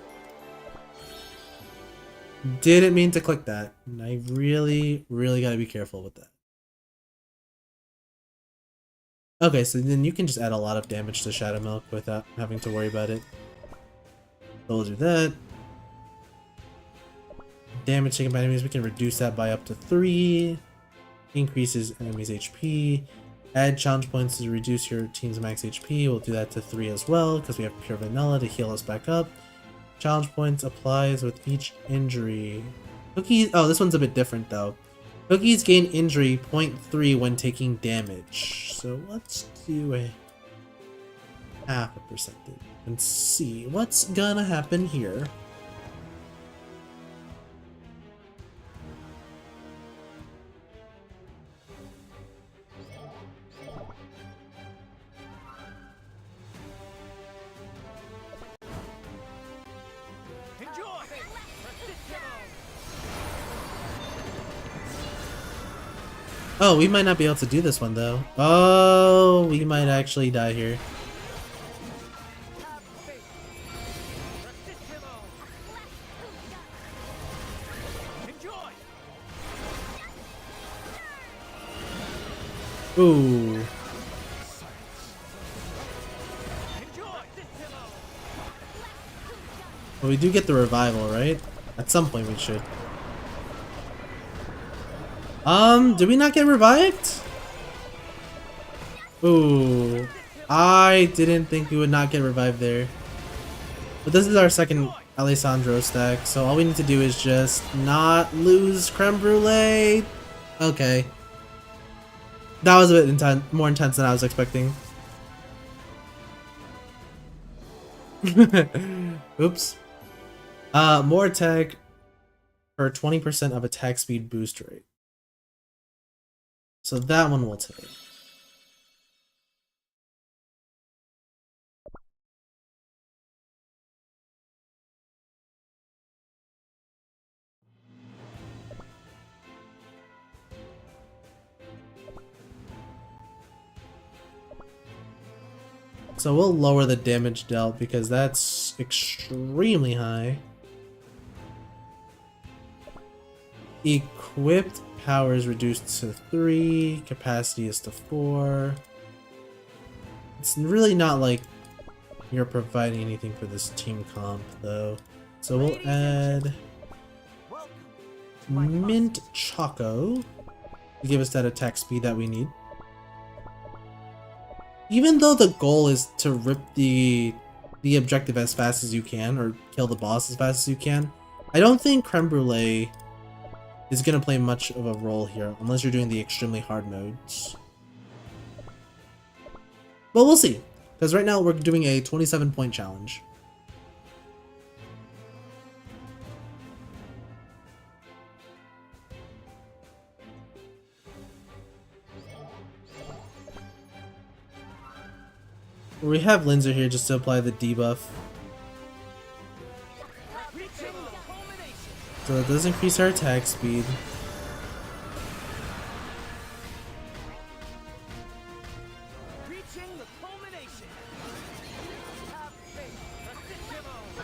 Didn't mean to click that. I really gotta be careful with that. Okay, so then you can just add a lot of damage to Shadow Milk without having to worry about it. So we'll do that. Damage taken by enemies, we can reduce that by up to 3. Increases enemies' HP. Add challenge points to reduce your team's max HP. We'll do that to 3 as well, because we have Pure Vanilla to heal us back up. Challenge points applies with each injury. Cookies, oh, this one's a bit different though. Cookies gain injury 0.3 when taking damage. So let's do a half a percentage and see what's gonna happen here. Oh, we might not be able to do this one though. Oh, we might actually die here. Ooh. Well, we do get the revival, right? At some point we should. Did we not get revived? Ooh. I didn't think we would not get revived there. But this is our second Alessandro stack, so all we need to do is just not lose Creme Brulee. Okay. That was a bit more intense than I was expecting. Oops. More attack for 20% of attack speed boost rate. So that one will take. So we'll lower the damage dealt because that's extremely high. Equipped power is reduced to 3, capacity is to 4. It's really not like you're providing anything for this team comp though. So we'll add Mint Choco to give us that attack speed that we need. Even though the goal is to rip the objective as fast as you can, or kill the boss as fast as you can, I don't think Creme Brulee is going to play much of a role here, unless you're doing the extremely hard modes. But we'll see, because right now we're doing a 27-point challenge. We have Linzer here just to apply the debuff. So it does increase our attack speed.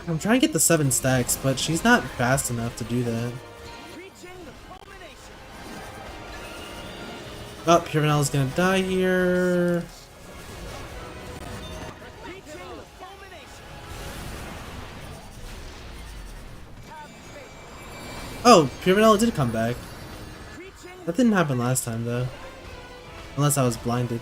I'm trying to get the 7 stacks, but she's not fast enough to do that. Oh, Pure Vanilla is gonna die here. Oh, Pure Vanilla did come back. That didn't happen last time though. Unless I was blinded.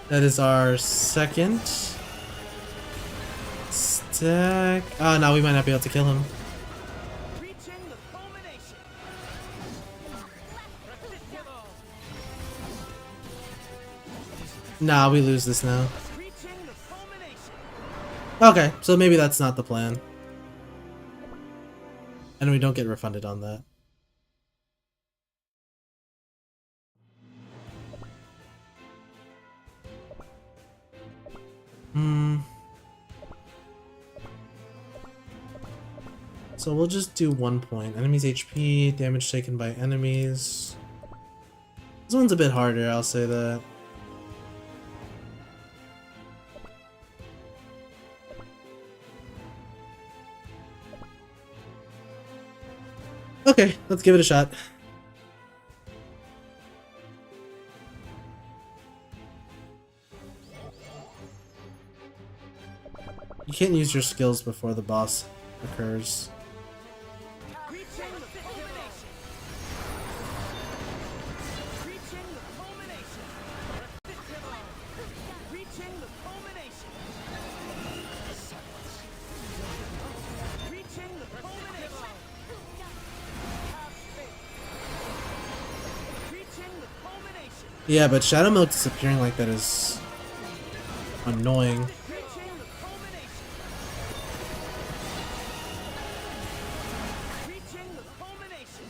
That is our second stack. Oh, no, we might not be able to kill him. Nah, we lose this now. Okay, so maybe that's not the plan. And we don't get refunded on that. So we'll just do 1 point. Enemies HP, damage taken by enemies. This one's a bit harder, I'll say that. Okay, let's give it a shot. You can't use your skills before the boss occurs. Reaching the culmination. Reaching the culmination. Reaching the culmination. Reaching the culmination. Have faith. Reaching the culmination. Yeah, but Shadow Milk disappearing like that is annoying. Reaching the culmination. Reaching the culmination.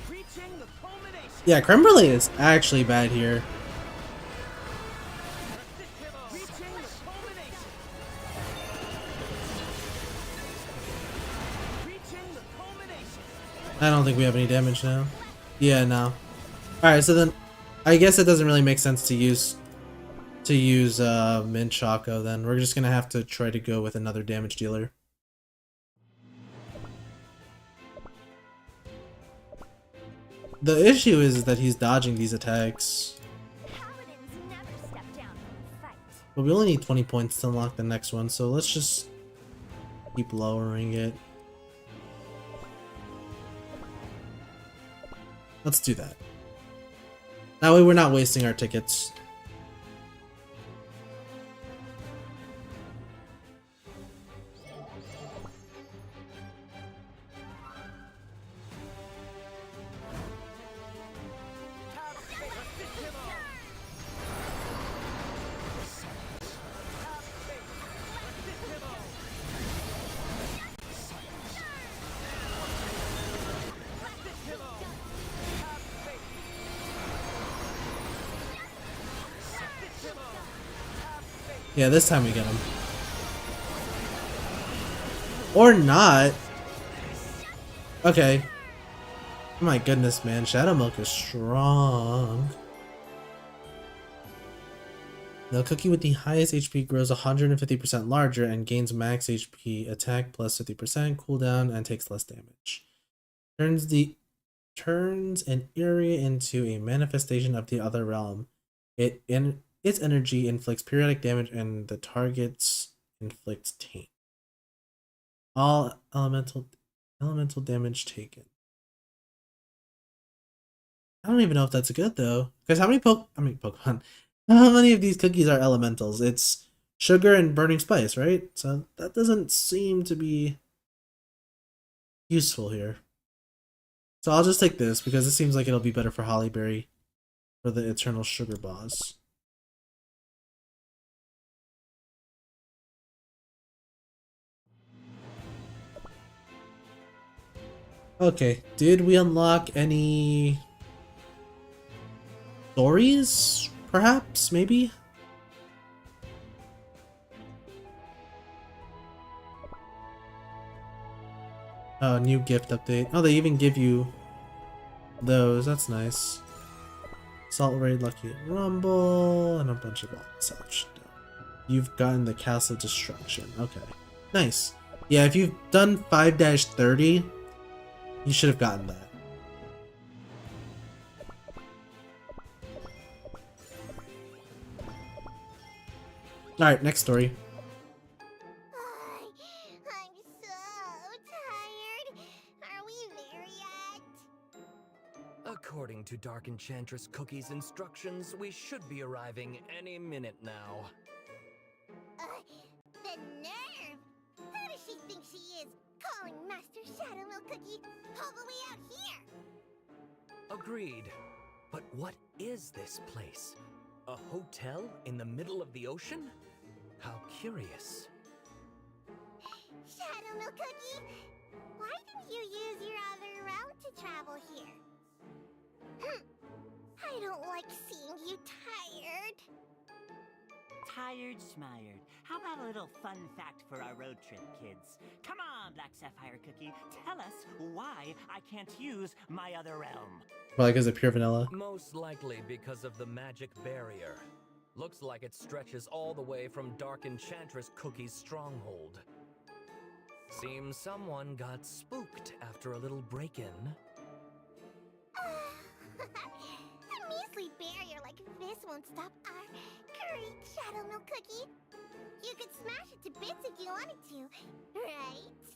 Reaching the culmination. Yeah, creme brulee is actually bad here. Reaching the culmination. Reaching the culmination. I don't think we have any damage now. Yeah, no. Alright, so then I guess it doesn't really make sense to use Mint Choco then. We're just gonna have to try to go with another damage dealer. The issue is that he's dodging these attacks. Paladins never step down from the fight. But we only need 20 points to unlock the next one, so let's just keep lowering it. Let's do that. That way we're not wasting our tickets. Yeah, this time we get him. Or not. Okay. Oh my goodness, man. Shadow Milk is strong. The cookie with the highest HP grows 150% larger and gains max HP, attack plus 50%, cooldown, and takes less damage. Turns an area into a manifestation of the other realm. Its energy inflicts periodic damage and the target's inflicts taint. All elemental damage taken. I don't even know if that's good though. Because how many Pokemon? How many of these cookies are elementals? It's sugar and burning spice, right? So that doesn't seem to be useful here. So I'll just take this because it seems like it'll be better for Hollyberry for the Eternal Sugar boss. Okay, did we unlock any stories? Perhaps? Maybe? Oh, new gift update. Oh, they even give you those. That's nice. Salt Raid, Lucky Rumble, and a bunch of all such. You've gotten the Castle Destruction. Okay. Nice. Yeah, if you've done 5-30, you should have gotten that. Alright, next story. I'm so tired. Are we there yet? According to Dark Enchantress Cookie's instructions, we should be arriving any minute now. The nerve! Who does she think she is, calling Master Shadow Milk Cookie all the way out here? Agreed. But what is this place? A hotel in the middle of the ocean? How curious. Shadow Milk Cookie, why didn't you use your other route to travel here? I don't like seeing you tired. Tired, smired. how about a little fun fact for our road trip, kids? Come on, Black Sapphire Cookie, tell us why I can't use my other realm. Probably because of pure vanilla. Most likely because of the magic barrier. Looks like it stretches all the way from Dark Enchantress Cookie's stronghold. Seems someone got spooked after a little break-in. A measly barrier like this won't stop our great Shadow Milk Cookie. You could smash it to bits if you wanted to, right?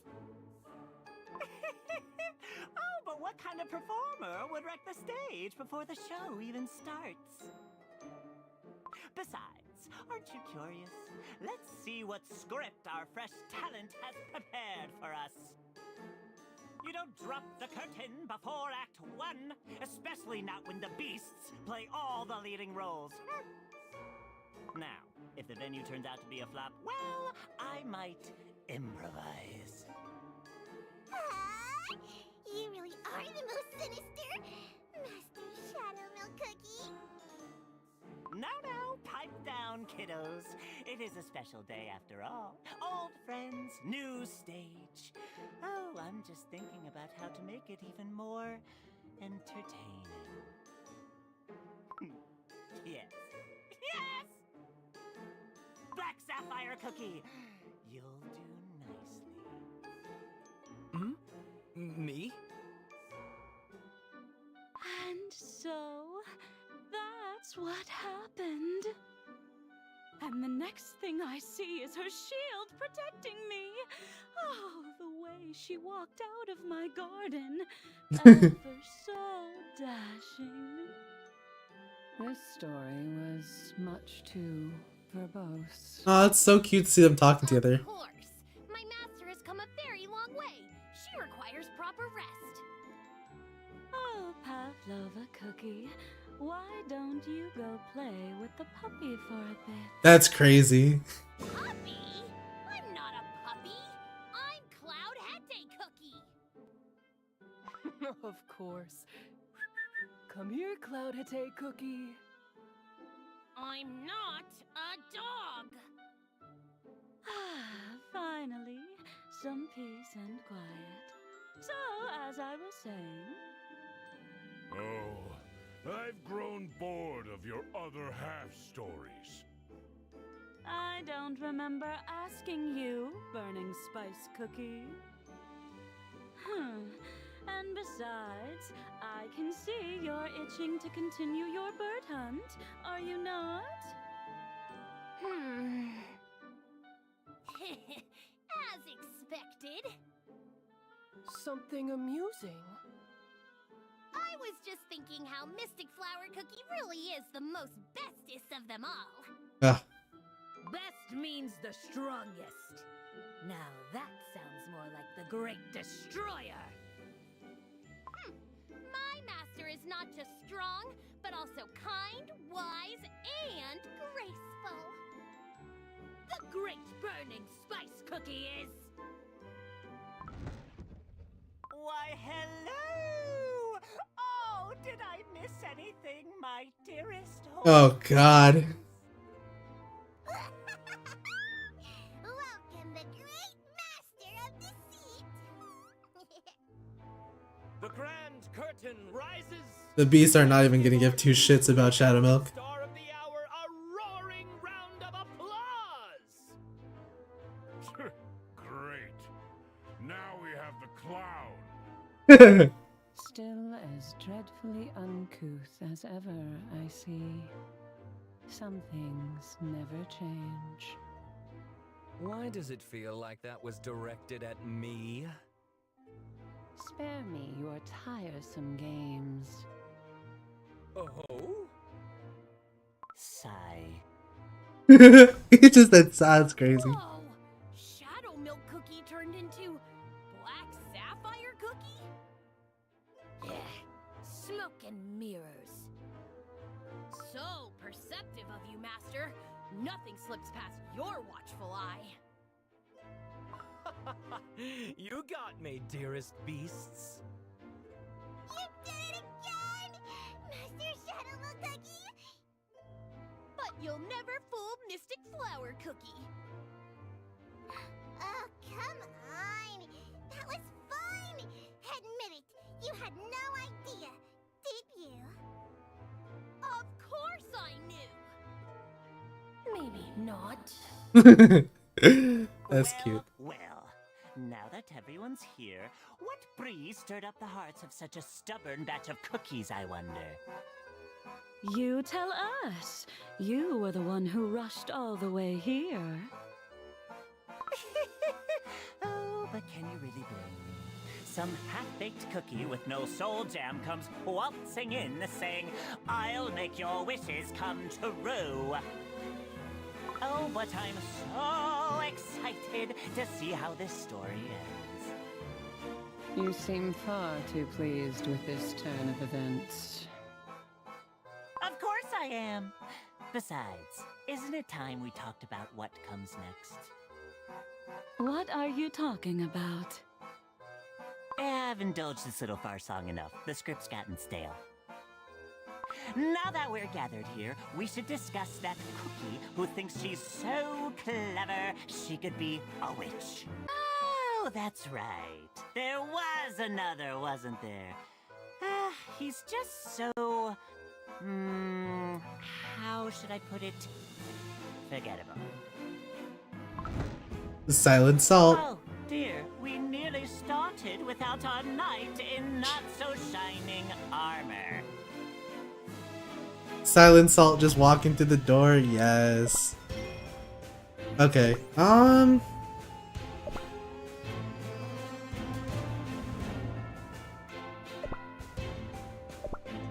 Oh, but what kind of performer would wreck the stage before the show even starts? Besides, aren't you curious? Let's see what script our fresh talent has prepared for us. You don't drop the curtain before Act 1, especially not when the beasts play all the leading roles. Now, if the venue turns out to be a flop, well, I might improvise. You really are the most sinister, Master Shadow Milk Cookie. Now, pipe down, kiddos. It is a special day after all. Old friends, new stage. Oh, I'm just thinking about how to make it even more entertaining. Yes. Yes! Black Sapphire Cookie, you'll do nicely. Me? And so, that's what happened. And the next thing I see is her shield protecting me. Oh, the way she walked out of my garden. Ever so dashing. This story was much too verbose. Oh, it's so cute to see them talking together. Of course. My master has come a very long way. She requires proper rest. Oh, Pavlova Cookie, why don't you go play with the puppy for a bit? That's crazy. Puppy? I'm not a puppy. I'm Cloud Hete Cookie. Of course. Come here, Cloud Hete Cookie. I'm not a dog. Finally, some peace and quiet. So, as I was saying... Oh, I've grown bored of your other half stories. I don't remember asking you, Burning Spice Cookie. And besides, I can see you're itching to continue your bird hunt, are you not? As expected. Something amusing. I was just thinking how Mystic Flower Cookie really is the most bestest of them all. Ah, Best means the strongest. Now that sounds more like the Great Destroyer. My master is not just strong, but also kind, wise, and graceful. The Great Burning Spice Cookie is... Why, hello! Oh, did I miss anything, my dearest home? oh god. Welcome, the great master of the seat. The grand curtain rises. The beasts are not even gonna give two shits about Shadow Milk. Star of the hour, a roaring round of applause. Great. Now we have the clown. Still as dreadfully uncouth as ever, I see. Some things never change. Why does it feel like that was directed at me? Spare me your tiresome games. Oh? Sigh. He just that sounds crazy. Whoa! Shadow Milk Cookie turned into Black Sapphire Cookie? Smoke and mirrors. So perceptive of you, Master. Nothing slips past your watchful eye. You got me, dearest beasts. You did it again! Master Shadow Milk Cookie! But you'll never fool Mystic Flower Cookie. not. That's cute. Well, now that everyone's here, what breeze stirred up the hearts of such a stubborn batch of cookies, I wonder? You tell us. You were the one who rushed all the way here. Oh, but can you really blame me? Some half-baked cookie with no soul jam comes waltzing in saying, "I'll make your wishes come true." Oh, but I'm so excited to see how this story ends. You seem far too pleased with this turn of events. Of course I am. Besides, isn't it time we talked about what comes next? What are you talking about? I've indulged this little farce long enough. The script's gotten stale. Now that we're gathered here, we should discuss that cookie who thinks she's so clever she could be a witch. Oh, that's right. There was another, wasn't there? He's just so... how should I put it? Forgettable. The silent salt. Oh, dear. We nearly started without our knight in not-so-shining armor. Silent salt just walking through the door. Yes. Okay.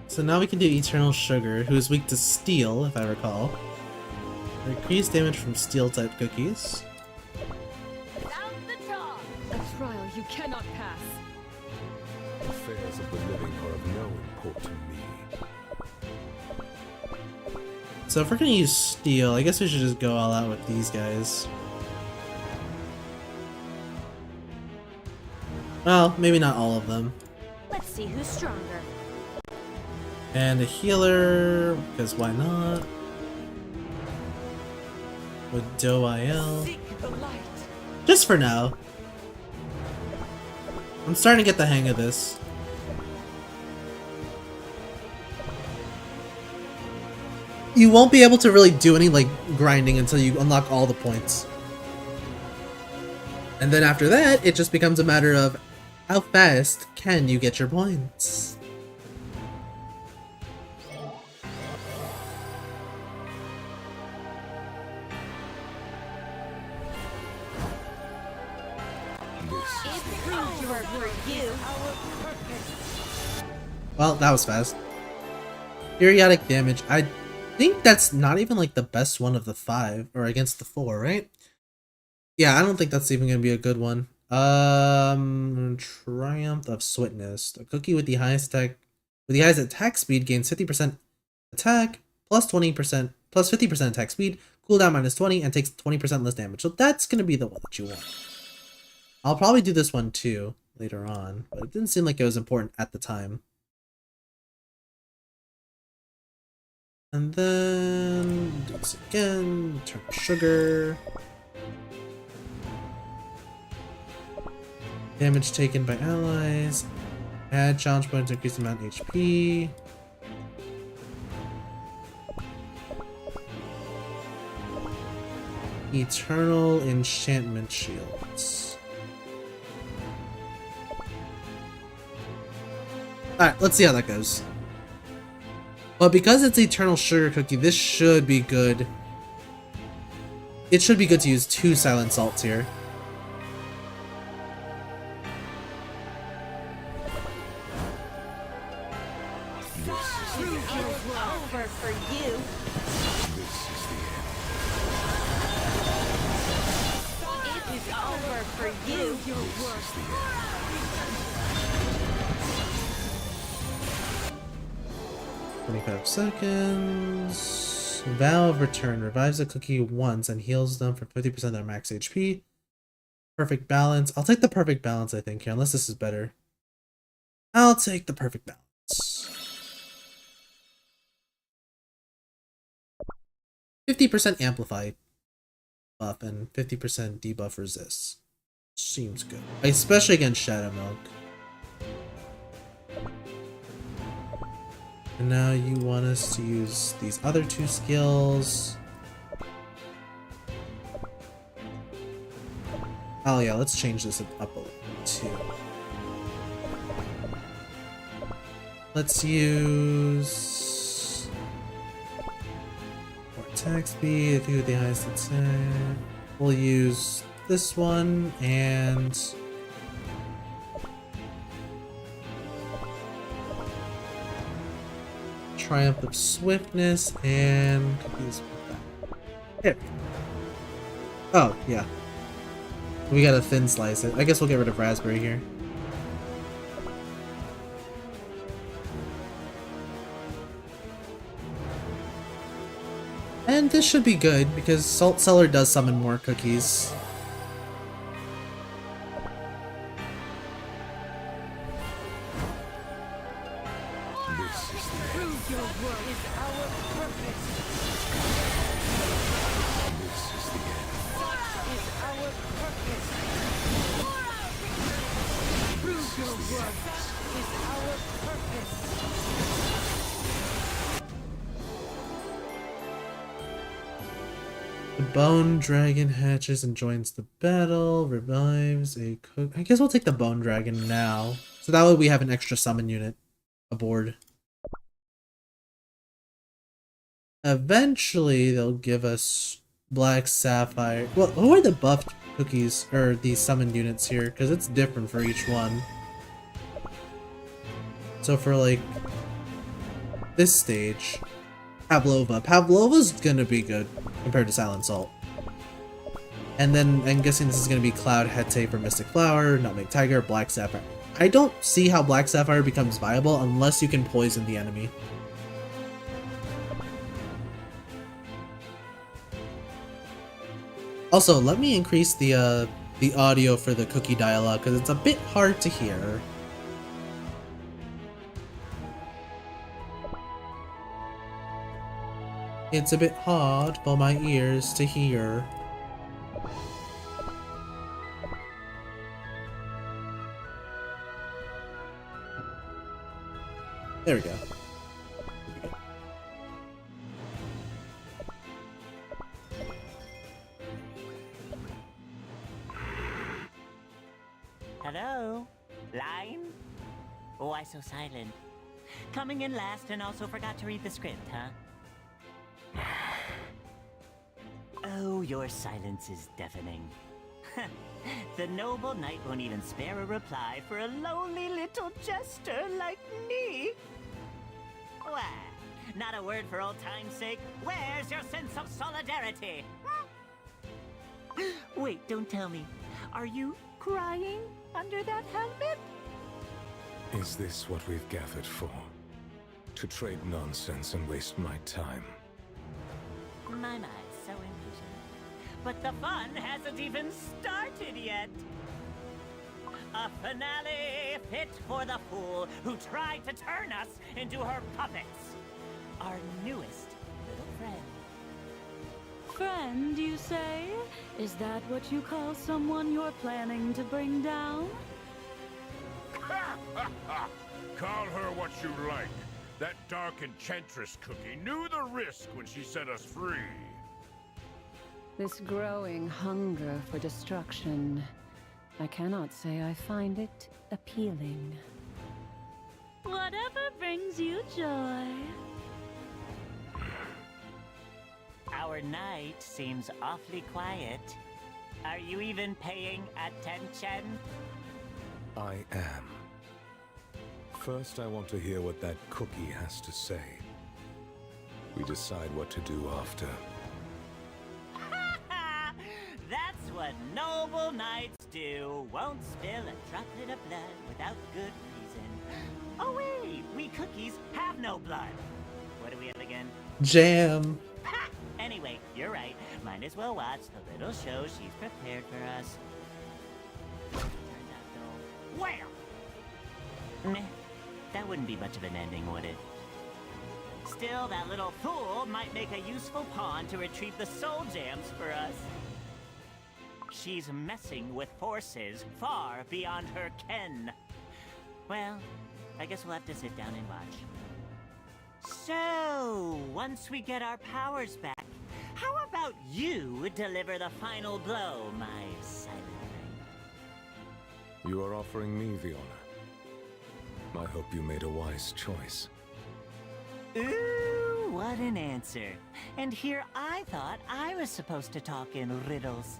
So now we can do Eternal Sugar, who is weak to steel, if I recall. Increased damage from steel type cookies. A trial you cannot pass. Affairs of the living are of no import to me. So if we're gonna use steel, I guess we should just go all out with these guys. Well, maybe not all of them. Let's see who's stronger. And a healer, because why not? With Do-IL. Just for now. I'm starting to get the hang of this. You won't be able to really do any like grinding until you unlock all the points. And then after that, it just becomes a matter of how fast can you get your points. Well, that was fast. Periodic damage. I think that's not even like the best one of the 5, or against the 4, right? Yeah, I don't think that's even gonna be a good one. Triumph of Swiftness. A cookie with the highest attack speed gains 50% attack, plus 20%, plus 50% attack speed, cooldown minus 20, and takes 20% less damage. So that's gonna be the one that you want. I'll probably do this one too later on, but it didn't seem like it was important at the time. And then do this again, turn sugar. Damage taken by allies. Add challenge point to increase the amount of HP. Eternal enchantment shields. Alright, let's see how that goes. But because it's Eternal Sugar Cookie, this should be good. It should be good to use 2 Silent Salts here. Over for you. It is over for you. Your work. 25 seconds. Vow of Return revives a cookie once and heals them for 50% of their max HP. Perfect balance. I'll take the perfect balance, I think, here, unless this is better. I'll take the perfect balance. 50% amplify buff and 50% debuff resists. Seems good. Especially against Shadow Milk. And now you want us to use these other 2 skills. Oh yeah, let's change this up a little too. Let's use more attack speed. I think with the highest attack. We'll use this one and Triumph of Swiftness and cookies with that. Here. Oh, yeah. We gotta thin slice it. I guess we'll get rid of raspberry here. And this should be good because Salt Cellar does summon more cookies. The Bone Dragon hatches and joins the battle, revives a cook. I guess we'll take the Bone Dragon now. So that way we have an extra summon unit aboard. Eventually they'll give us Black Sapphire. Well, who are the buffed cookies, or these summoned units here? Because it's different for each one. So for like this stage, Pavlova. Pavlova's gonna be good compared to Silent Salt. And then I'm guessing this is gonna be Cloud Hete for Mystic Flower, Nutmeg Tiger, Black Sapphire. I don't see how Black Sapphire becomes viable unless you can poison the enemy. Also, let me increase the audio for the cookie dialogue because it's a bit hard to hear. It's a bit hard for my ears to hear. There we go. Hello? Line? Oh, why so silent? Coming in last and also forgot to read the script, huh? Oh, your silence is deafening. The noble knight won't even spare a reply for a lowly little jester like me. Why? Not a word for old time's sake? Where's your sense of solidarity? Wait, don't tell me. Are you crying under that helmet? Is this what we've gathered for? To trade nonsense and waste my time? My, so amusing. But the fun hasn't even started yet. A finale fit for the fool who tried to turn us into her puppets. Our newest little friend. Friend, you say? Is that what you call someone you're planning to bring down? Call her what you like. That Dark Enchantress Cookie knew the risk when she set us free. This growing hunger for destruction, I cannot say I find it appealing. Whatever brings you joy. Our knight seems awfully quiet. Are you even paying attention? I am. First, I want to hear what that cookie has to say. We decide what to do after. That's what noble knights do. Won't spill a droplet of blood without good reason. Oh wait, we cookies have no blood. What do we have again? Jam. Ha! Anyway, you're right. Might as well watch the little show she's prepared for us. Turns out though, well, meh, that wouldn't be much of an ending, would it? Still, that little fool might make a useful pawn to retrieve the soul jams for us. She's messing with forces far beyond her ken. Well, I guess we'll have to sit down and watch. So, once we get our powers back, how about you deliver the final blow, my silent You are offering me the honor. I hope you made a wise choice. Ooh, what an answer. And here I thought I was supposed to talk in riddles.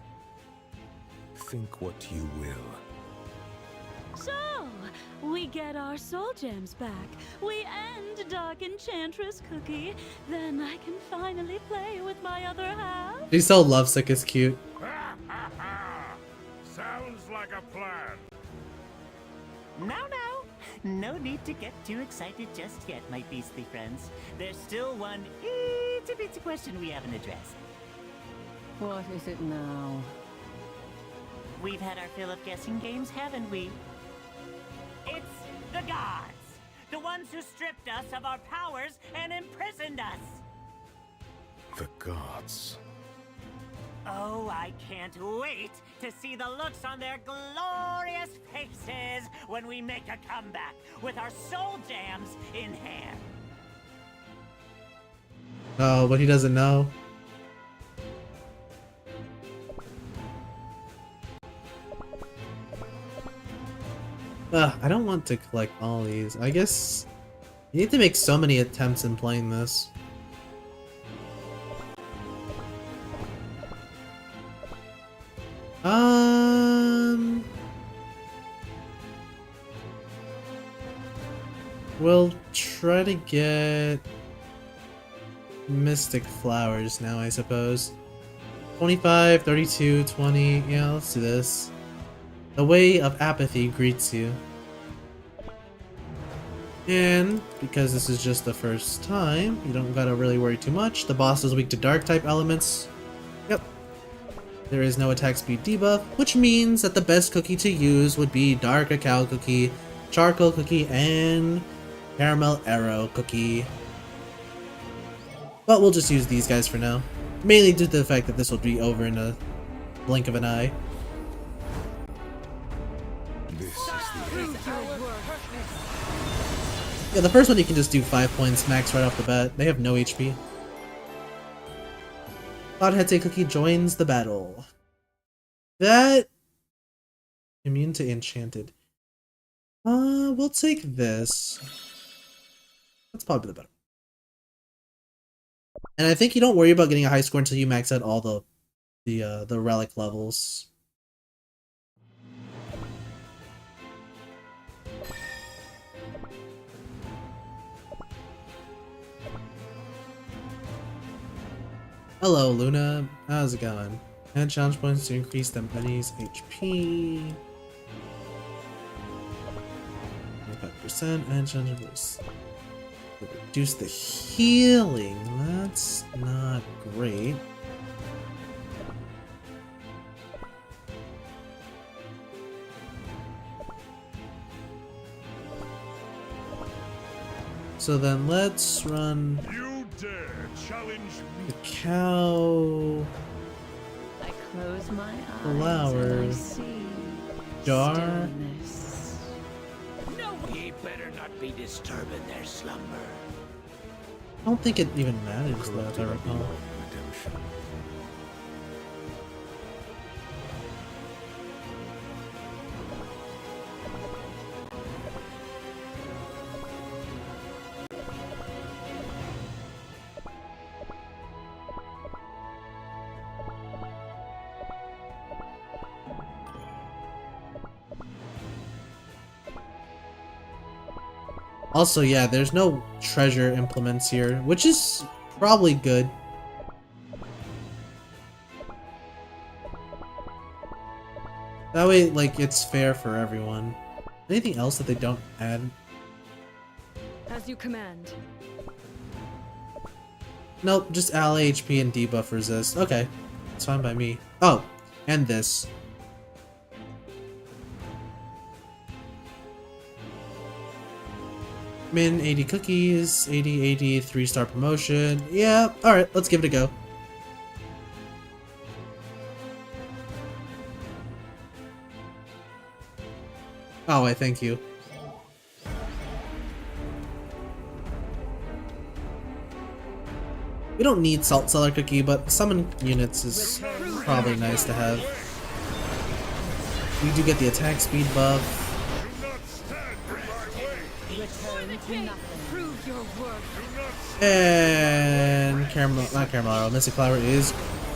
Think what you will. So, we get our soul gems back. We end Dark Enchantress Cookie. Then I can finally play with my other half. She's so lovesick, is cute. Sounds like a plan. Now, no need to get too excited just yet, my beastly friends. There's still one itty-bitty question we haven't addressed. What is it now? We've had our fill of guessing games, haven't we? It's the gods! The ones who stripped us of our powers and imprisoned us! The gods. Oh, I can't wait to see the looks on their glorious faces when we make a comeback with our soul jams in hand. Oh, but he doesn't know. I don't want to collect all these. I guess you need to make so many attempts in playing this. We'll try to get Mystic Flowers now, I suppose. 25, 32, 20. Yeah, let's do this. The Way of Apathy greets you. And because this is just the first time, you don't gotta really worry too much. The boss is weak to dark type elements. Yep. There is no attack speed debuff, which means that the best cookie to use would be Dark Cacao Cookie, Charcoal Cookie, and Caramel Arrow Cookie. But we'll just use these guys for now. Mainly due to the fact that this will be over in a blink of an eye. This is the end. Yeah, the first one you can just do 5 points max right off the bat. They have no HP. Cloudhead Cookie joins the battle. That... Immune to Enchanted. We'll take this. That's probably the better. And I think you don't worry about getting a high score until you max out all the relic levels. Hello, Luna. How's it going? And challenge points to increase the bunny's HP. 25% and challenge boost. Reduce the healing. That's not great. So then let's run. You dare challenge me? The cow. I close my eyes Flower. and I see Jar. stillness. No, ye better not be disturbing their slumber. I don't think it even matters though, if I Corrupted by recall. beyond redemption. Also, yeah, there's no treasure implements here, which is probably good. That way, like, it's fair for everyone. Anything else that they don't add? As you command. Nope, just ally HP and debuff resist. Okay, it's fine by me. Oh, and this. Min 80 cookies, 80, 3-star promotion. Yeah, alright, let's give it a go. Oh, I thank you. We don't need Salt Cellar Cookie, but summon units is probably nice to have. We do get the attack speed buff. Do not stand in my way. Return to nothing. Prove your worth. Do not stand. And caramel, not caramel, Mystic Flower is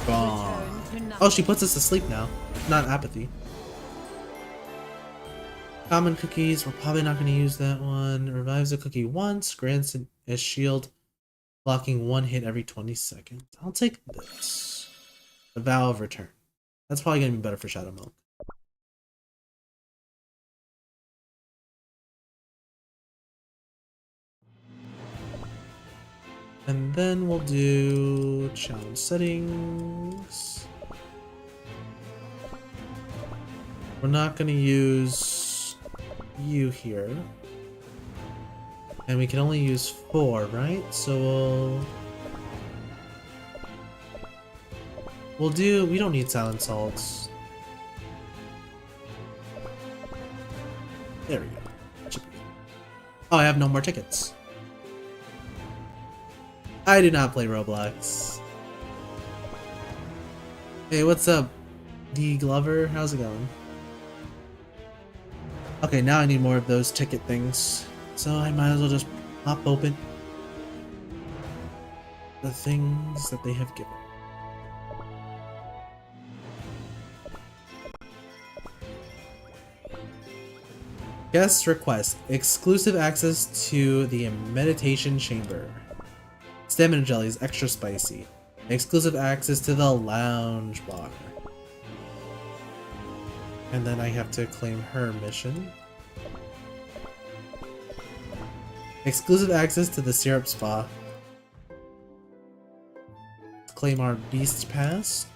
gone. Return to nothing. Oh, she puts us to sleep now, not apathy. Common cookies, we're probably not going to use that one. Revives a cookie once, grants a shield, blocking 1 hit every 20 seconds. I'll take this. The Vow of Return. That's probably going to be better for Shadow Milk. And then we'll do challenge settings. We're not going to use you here. And we can only use 4, right? So we'll do, we don't need Silent Salts. There we go. Oh, I have no more tickets. I do not play Roblox. Hey, what's up, D Glover? How's it going? Okay, now I need more of those ticket things. So I might as well just pop open the things that they have given. Guest request. Exclusive access to the meditation chamber. Stamina jellies, extra spicy. Exclusive access to the lounge bar. And then I have to claim her mission. Exclusive access to the syrup spa. Claim our beast pass.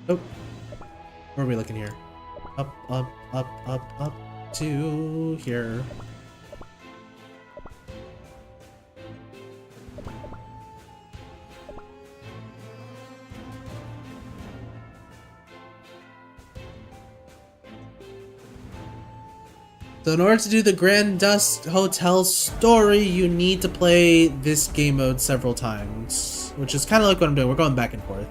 Oh, where are we looking here? Up, up, up, up, up to here. So in order to do the Grand Dusk Hotel story, you need to play this game mode several times, which is kind of like what I'm doing. We're going back and forth.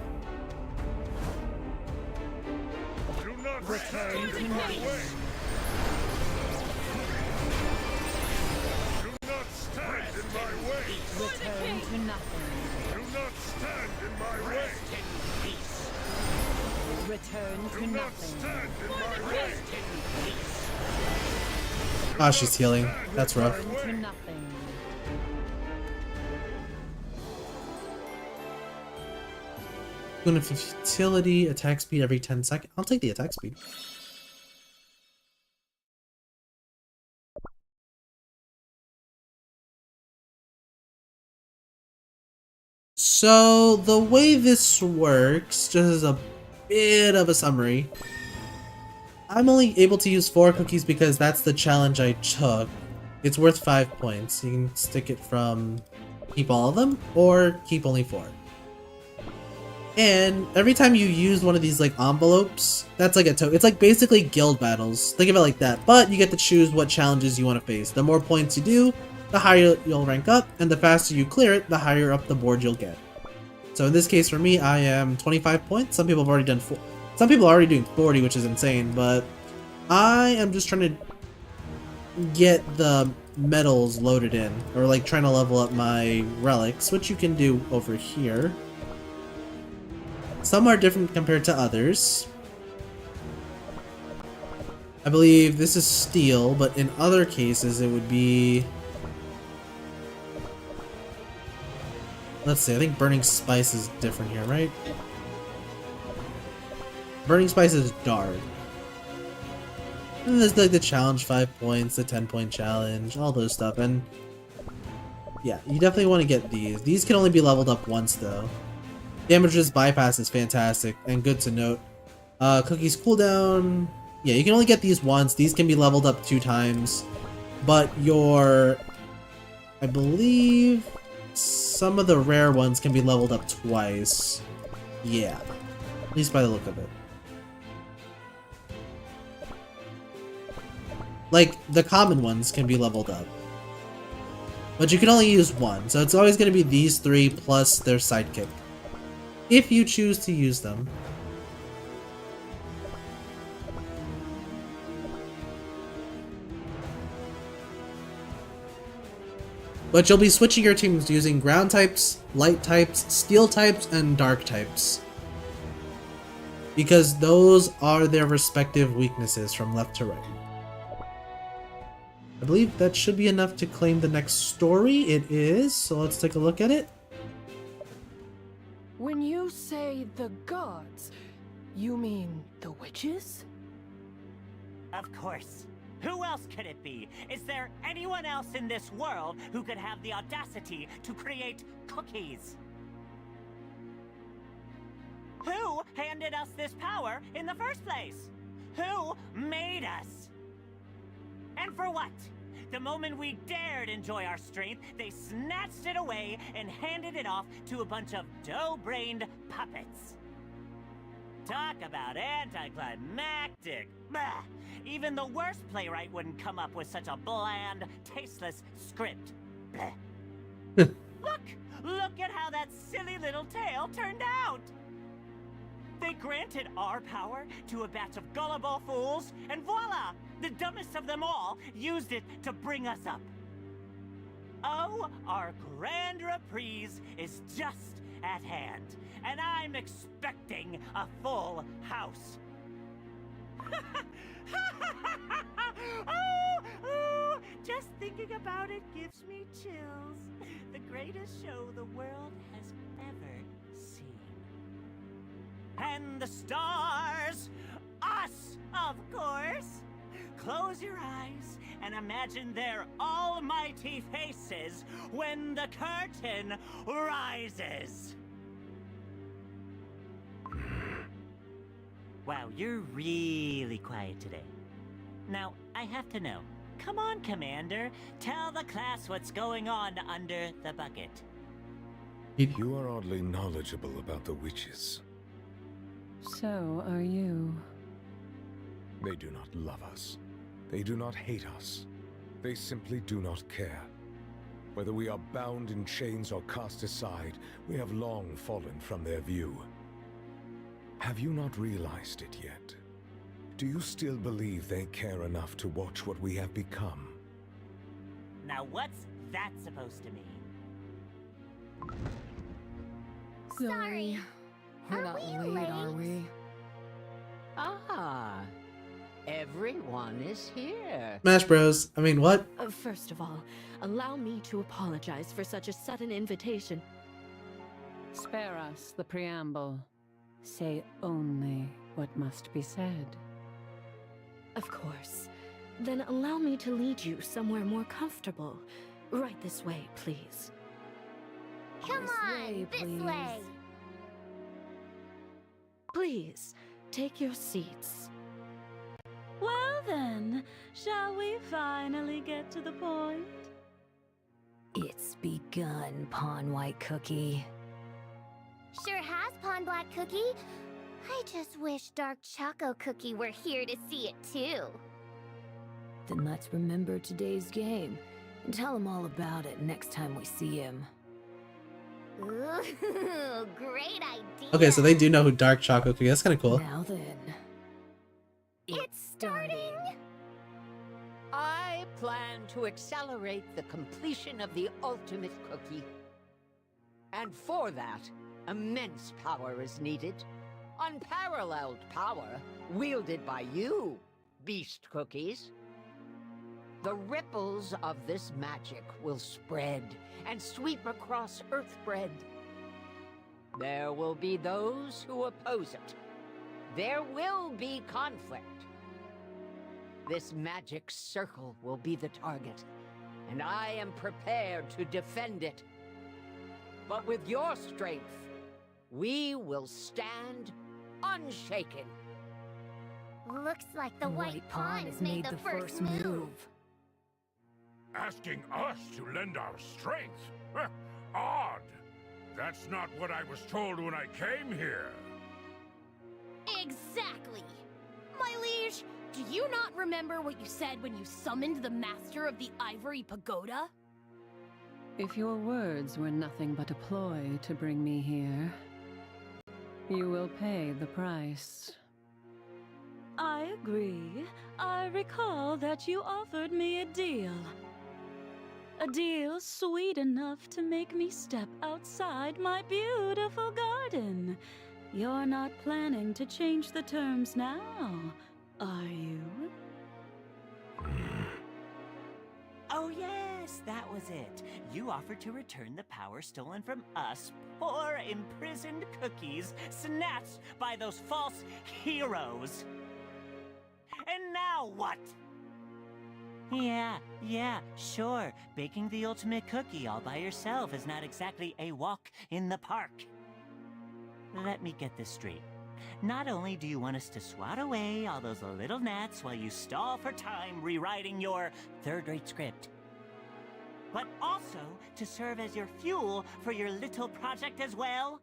Do not stand in my way. Do not stand in my way. Return to nothing. Do not stand in my way. Return to Do not nothing. stand in my way. Ah, she's healing. That's rough. Return to nothing. Boon of Futility, attack speed every 10 seconds. I'll take the attack speed. So, the way this works, just as a bit of a summary, I'm only able to use 4 cookies because that's the challenge I took. It's worth 5 points. You can stick it from keep all of them, or keep only 4. And every time you use one of these like envelopes, that's like a token. It's like basically guild battles. Think of it like that. But you get to choose what challenges you want to face. The more points you do, the higher you'll rank up, and the faster you clear it, the higher up the board you'll get. So in this case for me, I am 25 points. Some people have already done 4. Some people are already doing 40, which is insane, but I am just trying to get the medals loaded in, or like trying to level up my relics, which you can do over here. Some are different compared to others. I believe this is steel, but in other cases it would be... Let's see, I think Burning Spice is different here, right? Burning Spice is dark. And there's like the challenge 5 points, the 10-point challenge, all those stuff, and yeah, you definitely want to get these. These can only be leveled up once though. Damage resist bypass is fantastic and good to note. Cookies cooldown, yeah, you can only get these once. These can be leveled up 2 times, but I believe some of the rare ones can be leveled up twice. Yeah, at least by the look of it. Like, the common ones can be leveled up. But you can only use one, so it's always going to be these three plus their sidekick. If you choose to use them. But you'll be switching your teams using ground types, light types, steel types, and dark types. Because those are their respective weaknesses from left to right. I believe that should be enough to claim the next story. It is, so let's take a look at it. When you say the gods, you mean the witches? Of course. Who else could it be? Is there anyone else in this world who could have the audacity to create cookies? Who handed us this power in the first place? Who made us? And for what? The moment we dared enjoy our strength, they snatched it away and handed it off to a bunch of dough-brained puppets. Talk about anticlimactic. Bah! Even the worst playwright wouldn't come up with such a bland, tasteless script. Look at how that silly little tale turned out. They granted our power to a batch of gullible fools, and voila! The dumbest of them all used it to bring us up. Oh, our grand reprise is just at hand, and I'm expecting a full house. oh, just thinking about it gives me chills. The greatest show the world has ever seen. And the stars, us, of course. Close your eyes and imagine their almighty faces when the curtain rises. Wow, you're really quiet today. Now, I have to know. Come on, Commander. Tell the class what's going on under the bucket. You are oddly knowledgeable about the witches. So are you. They do not love us. They do not hate us. They simply do not care. Whether we are bound in chains or cast aside, we have long fallen from their view. Have you not realized it yet? Do you still believe they care enough to watch what we have become? Now what's that supposed to mean? Sorry. We're Are not we late, are late? we? Ah, everyone is here. Smash Bros. I mean, what? First of all, allow me to apologize for such a sudden invitation. Spare us the preamble. Say only what must be said. Of course. Then allow me to lead you somewhere more comfortable. Right this way, please. Come on, this way. Please, take your seats. Well then, shall we finally get to the point? It's begun, Pawn White Cookie. Sure has, Pawn Black Cookie. I just wish Dark Choco Cookie were here to see it too. Then let's remember today's game and tell him all about it next time we see him. Ooh, great idea. Okay, so they do know who Dark Choco Cookie is. That's kind of cool. Now then. It's starting. I plan to accelerate the completion of the ultimate cookie. And for that, immense power is needed. Unparalleled power wielded by you, beast cookies. The ripples of this magic will spread and sweep across Earthbread. There will be those who oppose it. There will be conflict. This magic circle will be the target, and I am prepared to defend it. But with your strength, we will stand unshaken. Looks like the White Pawn has made the first move. Asking us to lend our strength? Odd. That's not what I was told when I came here. Exactly. My liege, Do you not remember what you said when you summoned the Master of the Ivory Pagoda? If your words were nothing but a ploy to bring me here, you will pay the price. I agree. I recall that you offered me a deal. A deal sweet enough to make me step outside my beautiful garden. You're not planning to change the terms now, are you? Oh yes, that was it. You offered to return the power stolen from us, poor imprisoned cookies, snatched by those false heroes. And now what? Yeah, sure. Baking the ultimate cookie all by yourself is not exactly a walk in the park. Let me get this straight. Not only do you want us to swat away all those little gnats while you stall for time rewriting your third-rate script, but also to serve as your fuel for your little project as well?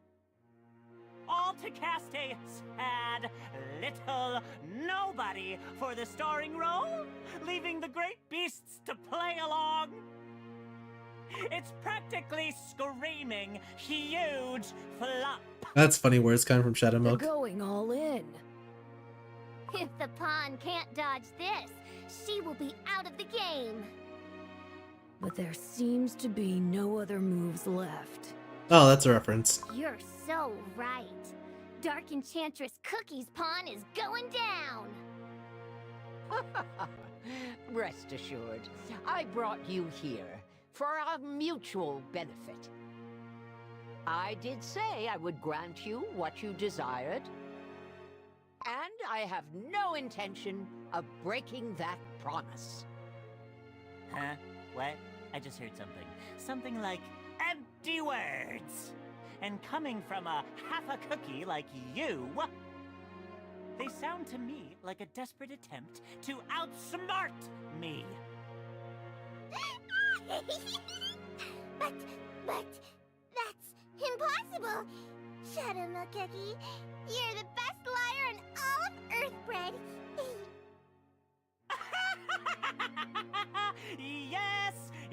All to cast a sad little nobody for the starring role, leaving the great beasts to play along? It's practically screaming huge flop. That's funny words coming from Shadow They're Milk. going all in. If the pawn can't dodge this, she will be out of the game. But there seems to be no other moves left. Oh, that's a reference. You're so right. Dark Enchantress Cookie's pawn is going down. Rest assured, I brought you here for our mutual benefit. I did say I would grant you what you desired, and I have no intention of breaking that promise. Huh? What? I just heard something. Something like empty words. And coming from a half a cookie like you, they sound to me like a desperate attempt to outsmart me. but that's impossible. Shadow Milk Cookie, you're the best liar in all of Earthbread.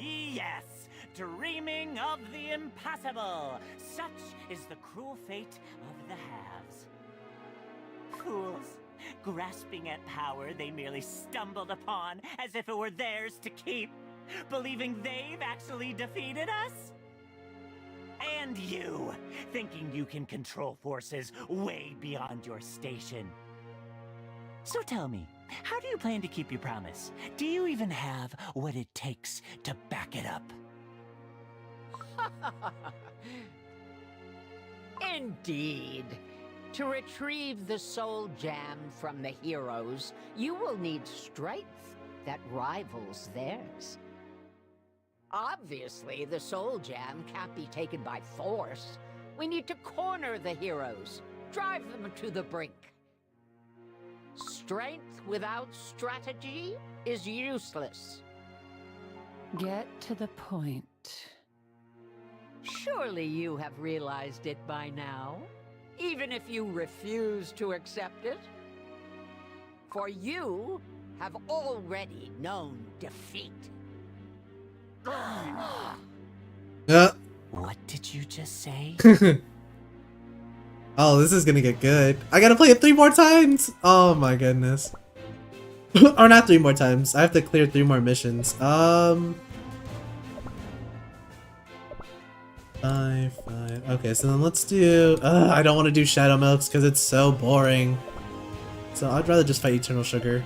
Yes, dreaming of the impossible. Such is the cruel fate of the halves. Fools, grasping at power they merely stumbled upon as if it were theirs to keep, believing they've actually defeated us. And you, thinking you can control forces way beyond your station. So tell me, how do you plan to keep your promise? Do you even have what it takes to back it up? Indeed. To retrieve the soul gem from the heroes, you will need strength that rivals theirs. Obviously, the soul gem can't be taken by force. We need to corner the heroes, drive them to the brink. Strength without strategy is useless. Get to the point. Surely you have realized it by now, even if you refuse to accept it. For you have already known defeat. What did you just say? Oh, this is gonna get good. I gotta play it 3 more times! Oh my goodness. Or not 3 more times. I have to clear 3 more missions. 5. Okay, so then let's do... I don't want to do Shadow Milks because it's so boring. So I'd rather just fight Eternal Sugar.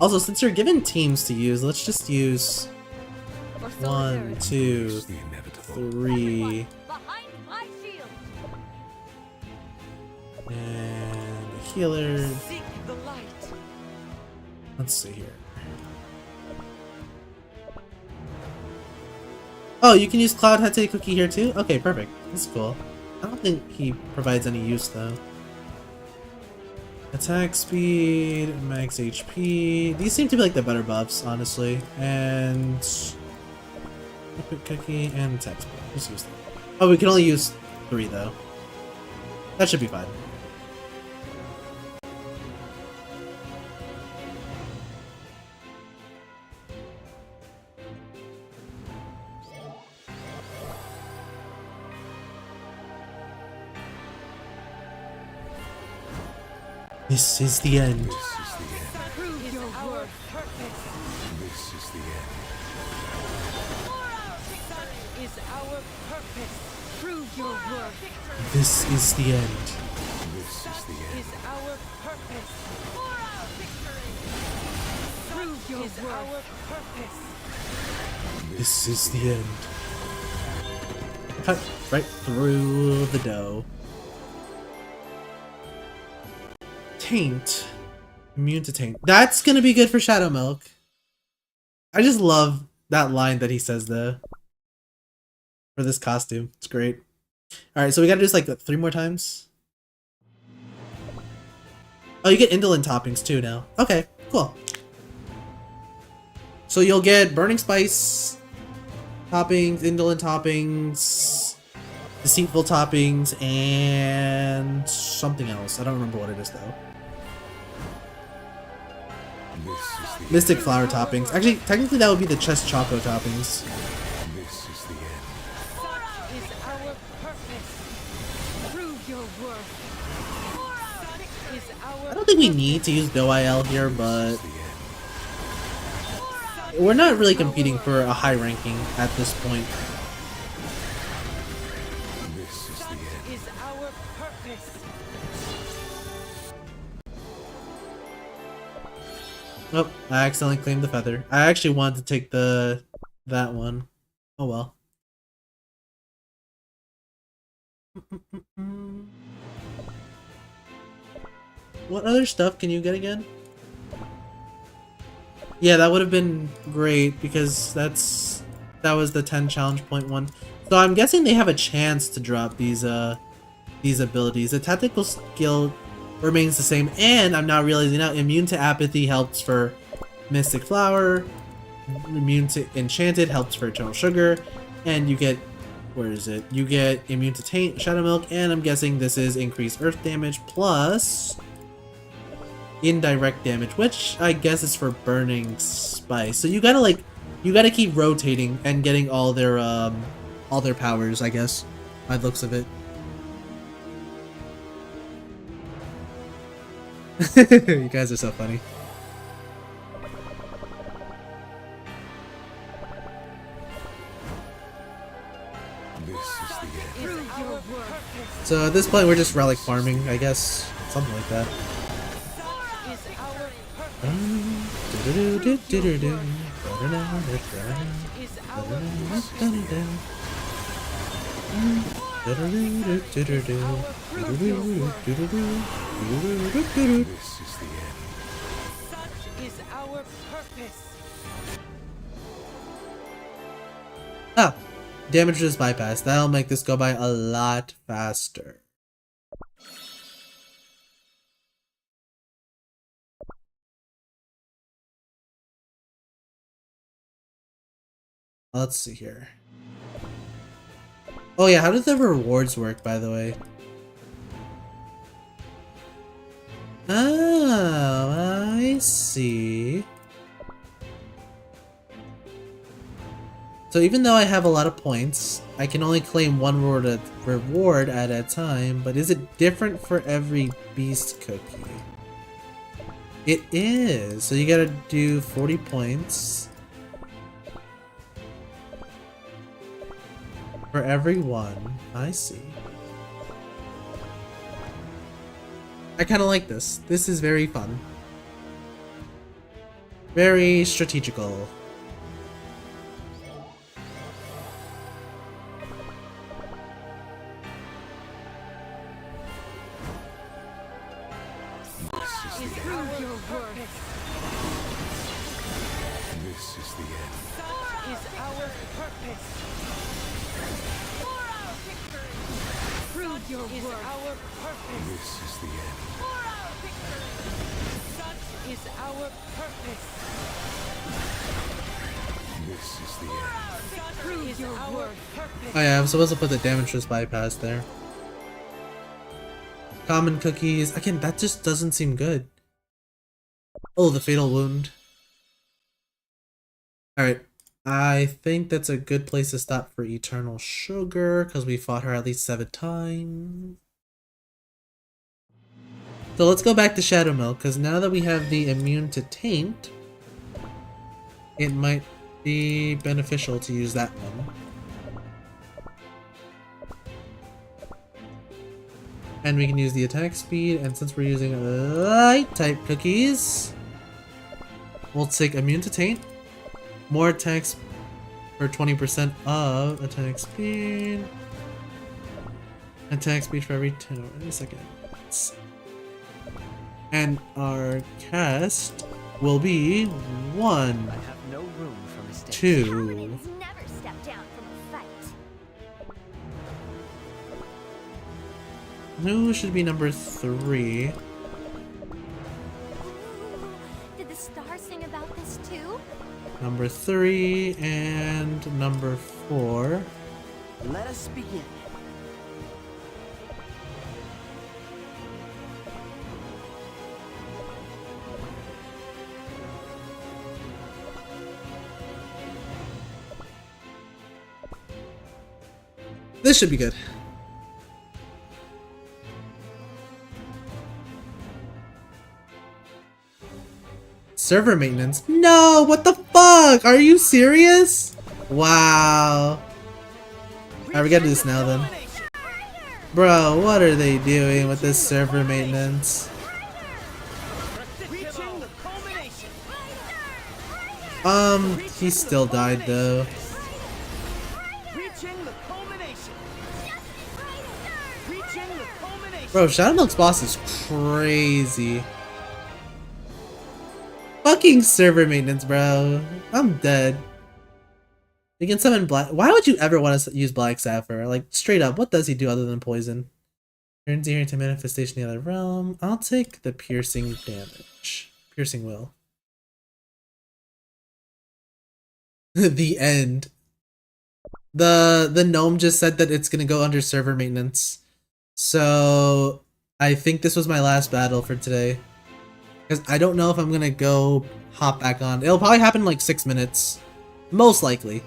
Also, since you're given teams to use, let's just use 1, 2, 3, and a healer. Let's see here. Oh, you can use Cloud Hete Cookie here too? Okay, perfect. That's cool. I don't think he provides any use though. Attack speed, max HP. These seem to be like the better buffs, honestly. And Liquid Cookie and attack speed. Let's use them. Oh, we can only use 3 though. That should be fine. This is the end. This is the end. Prove your worth. This is the end. Such is our purpose. Prove your worth. This is the end. This is the end. Is our purpose. Prove your worth. Our purpose. This is the end. Cut right through the dough. Taint. Immune to taint. That's gonna be good for Shadow Milk. I just love that line that he says there. For this costume. It's great. Alright, so we gotta do this like 3 more times. Oh, you get indolent toppings too now. Okay, cool. So you'll get Burning Spice toppings, indolent toppings, deceitful toppings, and something else. I don't remember what it is though. Mystic flower toppings. Actually, technically that would be the chest choco toppings. This is the end. Such is our purpose. Prove your worth. Such is our I don't think we need to use DOIL here, but we're not really competing for a high ranking at this point. This is the end. is our purpose. Oh, I accidentally claimed the feather. I actually wanted to take that one. Oh well. What other stuff can you get again? Yeah, that would have been great because that was the 10 challenge point one. So I'm guessing they have a chance to drop these abilities. The tactical skill remains the same, and I'm now realizing now immune to apathy helps for Mystic Flower, immune to Enchanted helps for Eternal Sugar, and you get, where is it? You get immune to Taint, Shadow Milk, and I'm guessing this is increased earth damage plus indirect damage, which I guess is for Burning Spice. So you gotta keep rotating and getting all their powers, I guess, by the looks of it. You guys are so funny. This is the end. So at this point we're just relic farming, I guess. Something like that. This is the end. Such is our purpose. Ah, damage resist bypass. That'll make this go by a lot faster. Let's see here. Oh yeah, how do the rewards work, by the way? Oh, I see. So even though I have a lot of points, I can only claim one reward at a time, but is it different for every beast cookie? It is! So you gotta do 40 points for every one. I see. I kind of like this. This is very fun. Very strategical. This is the end. This is the end. Is our purpose. Prove your worth. Our purpose. This is the end. Such is our purpose. This is the end. Prove your worth. Oh yeah, I'm supposed to put the damage resist bypass there. Common cookies. Again, that just doesn't seem good. Oh, the fatal wound. Alright. I think that's a good place to stop for Eternal Sugar, because we fought her at least 7 times. So let's go back to Shadow Milk, because now that we have the immune to taint, it might be beneficial to use that one. And we can use the attack speed, and since we're using light type cookies, we'll take immune to taint, more attacks for 20% of attack speed for every 10 seconds. And our cast will be 1, I have no room for mistakes. 2. Paladins never step down from a fight. Who should be number 3? Did the stars sing about this too? Number 3 and number 4. Let us begin. This should be good. Server maintenance? No! What the fuck? Are you serious? Wow. Alright, we gotta do this now then. Bro, what are they doing with this server maintenance? He still died though. Bro, Shadow Milk's boss is crazy. Fucking server maintenance, bro. I'm dead. You can summon Black. Why would you ever want to use Black Sapphire? Like, straight up, what does he do other than poison? Turns here into manifestation in the other realm. I'll take the piercing damage. Piercing will. The end. The gnome just said that it's gonna go under server maintenance. So I think this was my last battle for today. Because I don't know if I'm gonna go hop back on. It'll probably happen in like 6 minutes. Most likely.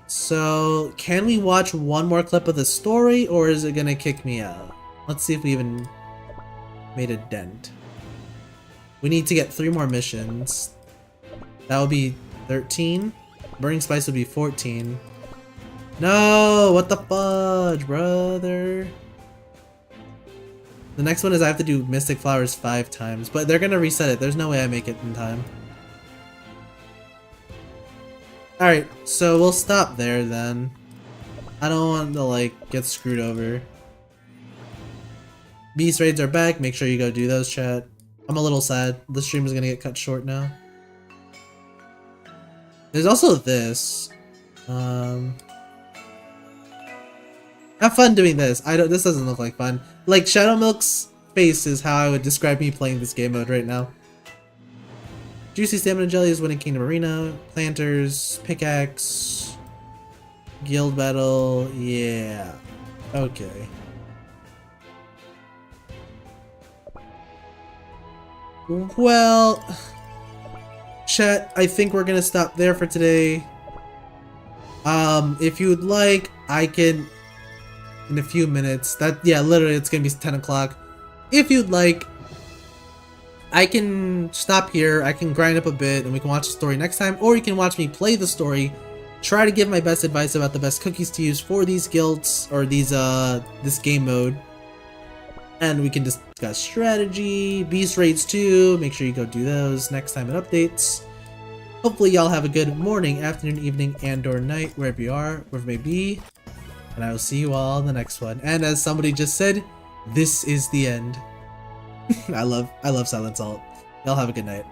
So, can we watch one more clip of the story, or is it gonna kick me out? Let's see if we even made a dent. We need to get 3 more missions. That would be 13. Burning Spice would be 14. No! What the fudge, brother? The next one is I have to do Mystic Flowers 5 times, but they're gonna reset it. There's no way I make it in time. Alright, so we'll stop there then. I don't want to, like, get screwed over. Beast raids are back. Make sure you go do those, chat. I'm a little sad. The stream is gonna get cut short now. There's also this. Have fun doing this. This doesn't look like fun. Like, Shadow Milk's face is how I would describe me playing this game mode right now. Juicy Stamina Jelly is winning Kingdom Arena. Planters, Pickaxe, Guild Battle, yeah. Okay. Well, chat, I think we're gonna stop there for today. If you'd like, I can, in a few minutes, yeah, literally it's gonna be 10 o'clock. If you'd like, I can stop here, I can grind up a bit, and we can watch the story next time, or you can watch me play the story, try to give my best advice about the best cookies to use for these guilds, or these, this game mode. And we can discuss strategy, beast raids too, make sure you go do those next time it updates. Hopefully y'all have a good morning, afternoon, evening, and or night, wherever you are, wherever it may be. And I will see you all in the next one. And as somebody just said, this is the end. I love Silent Salt. Y'all have a good night.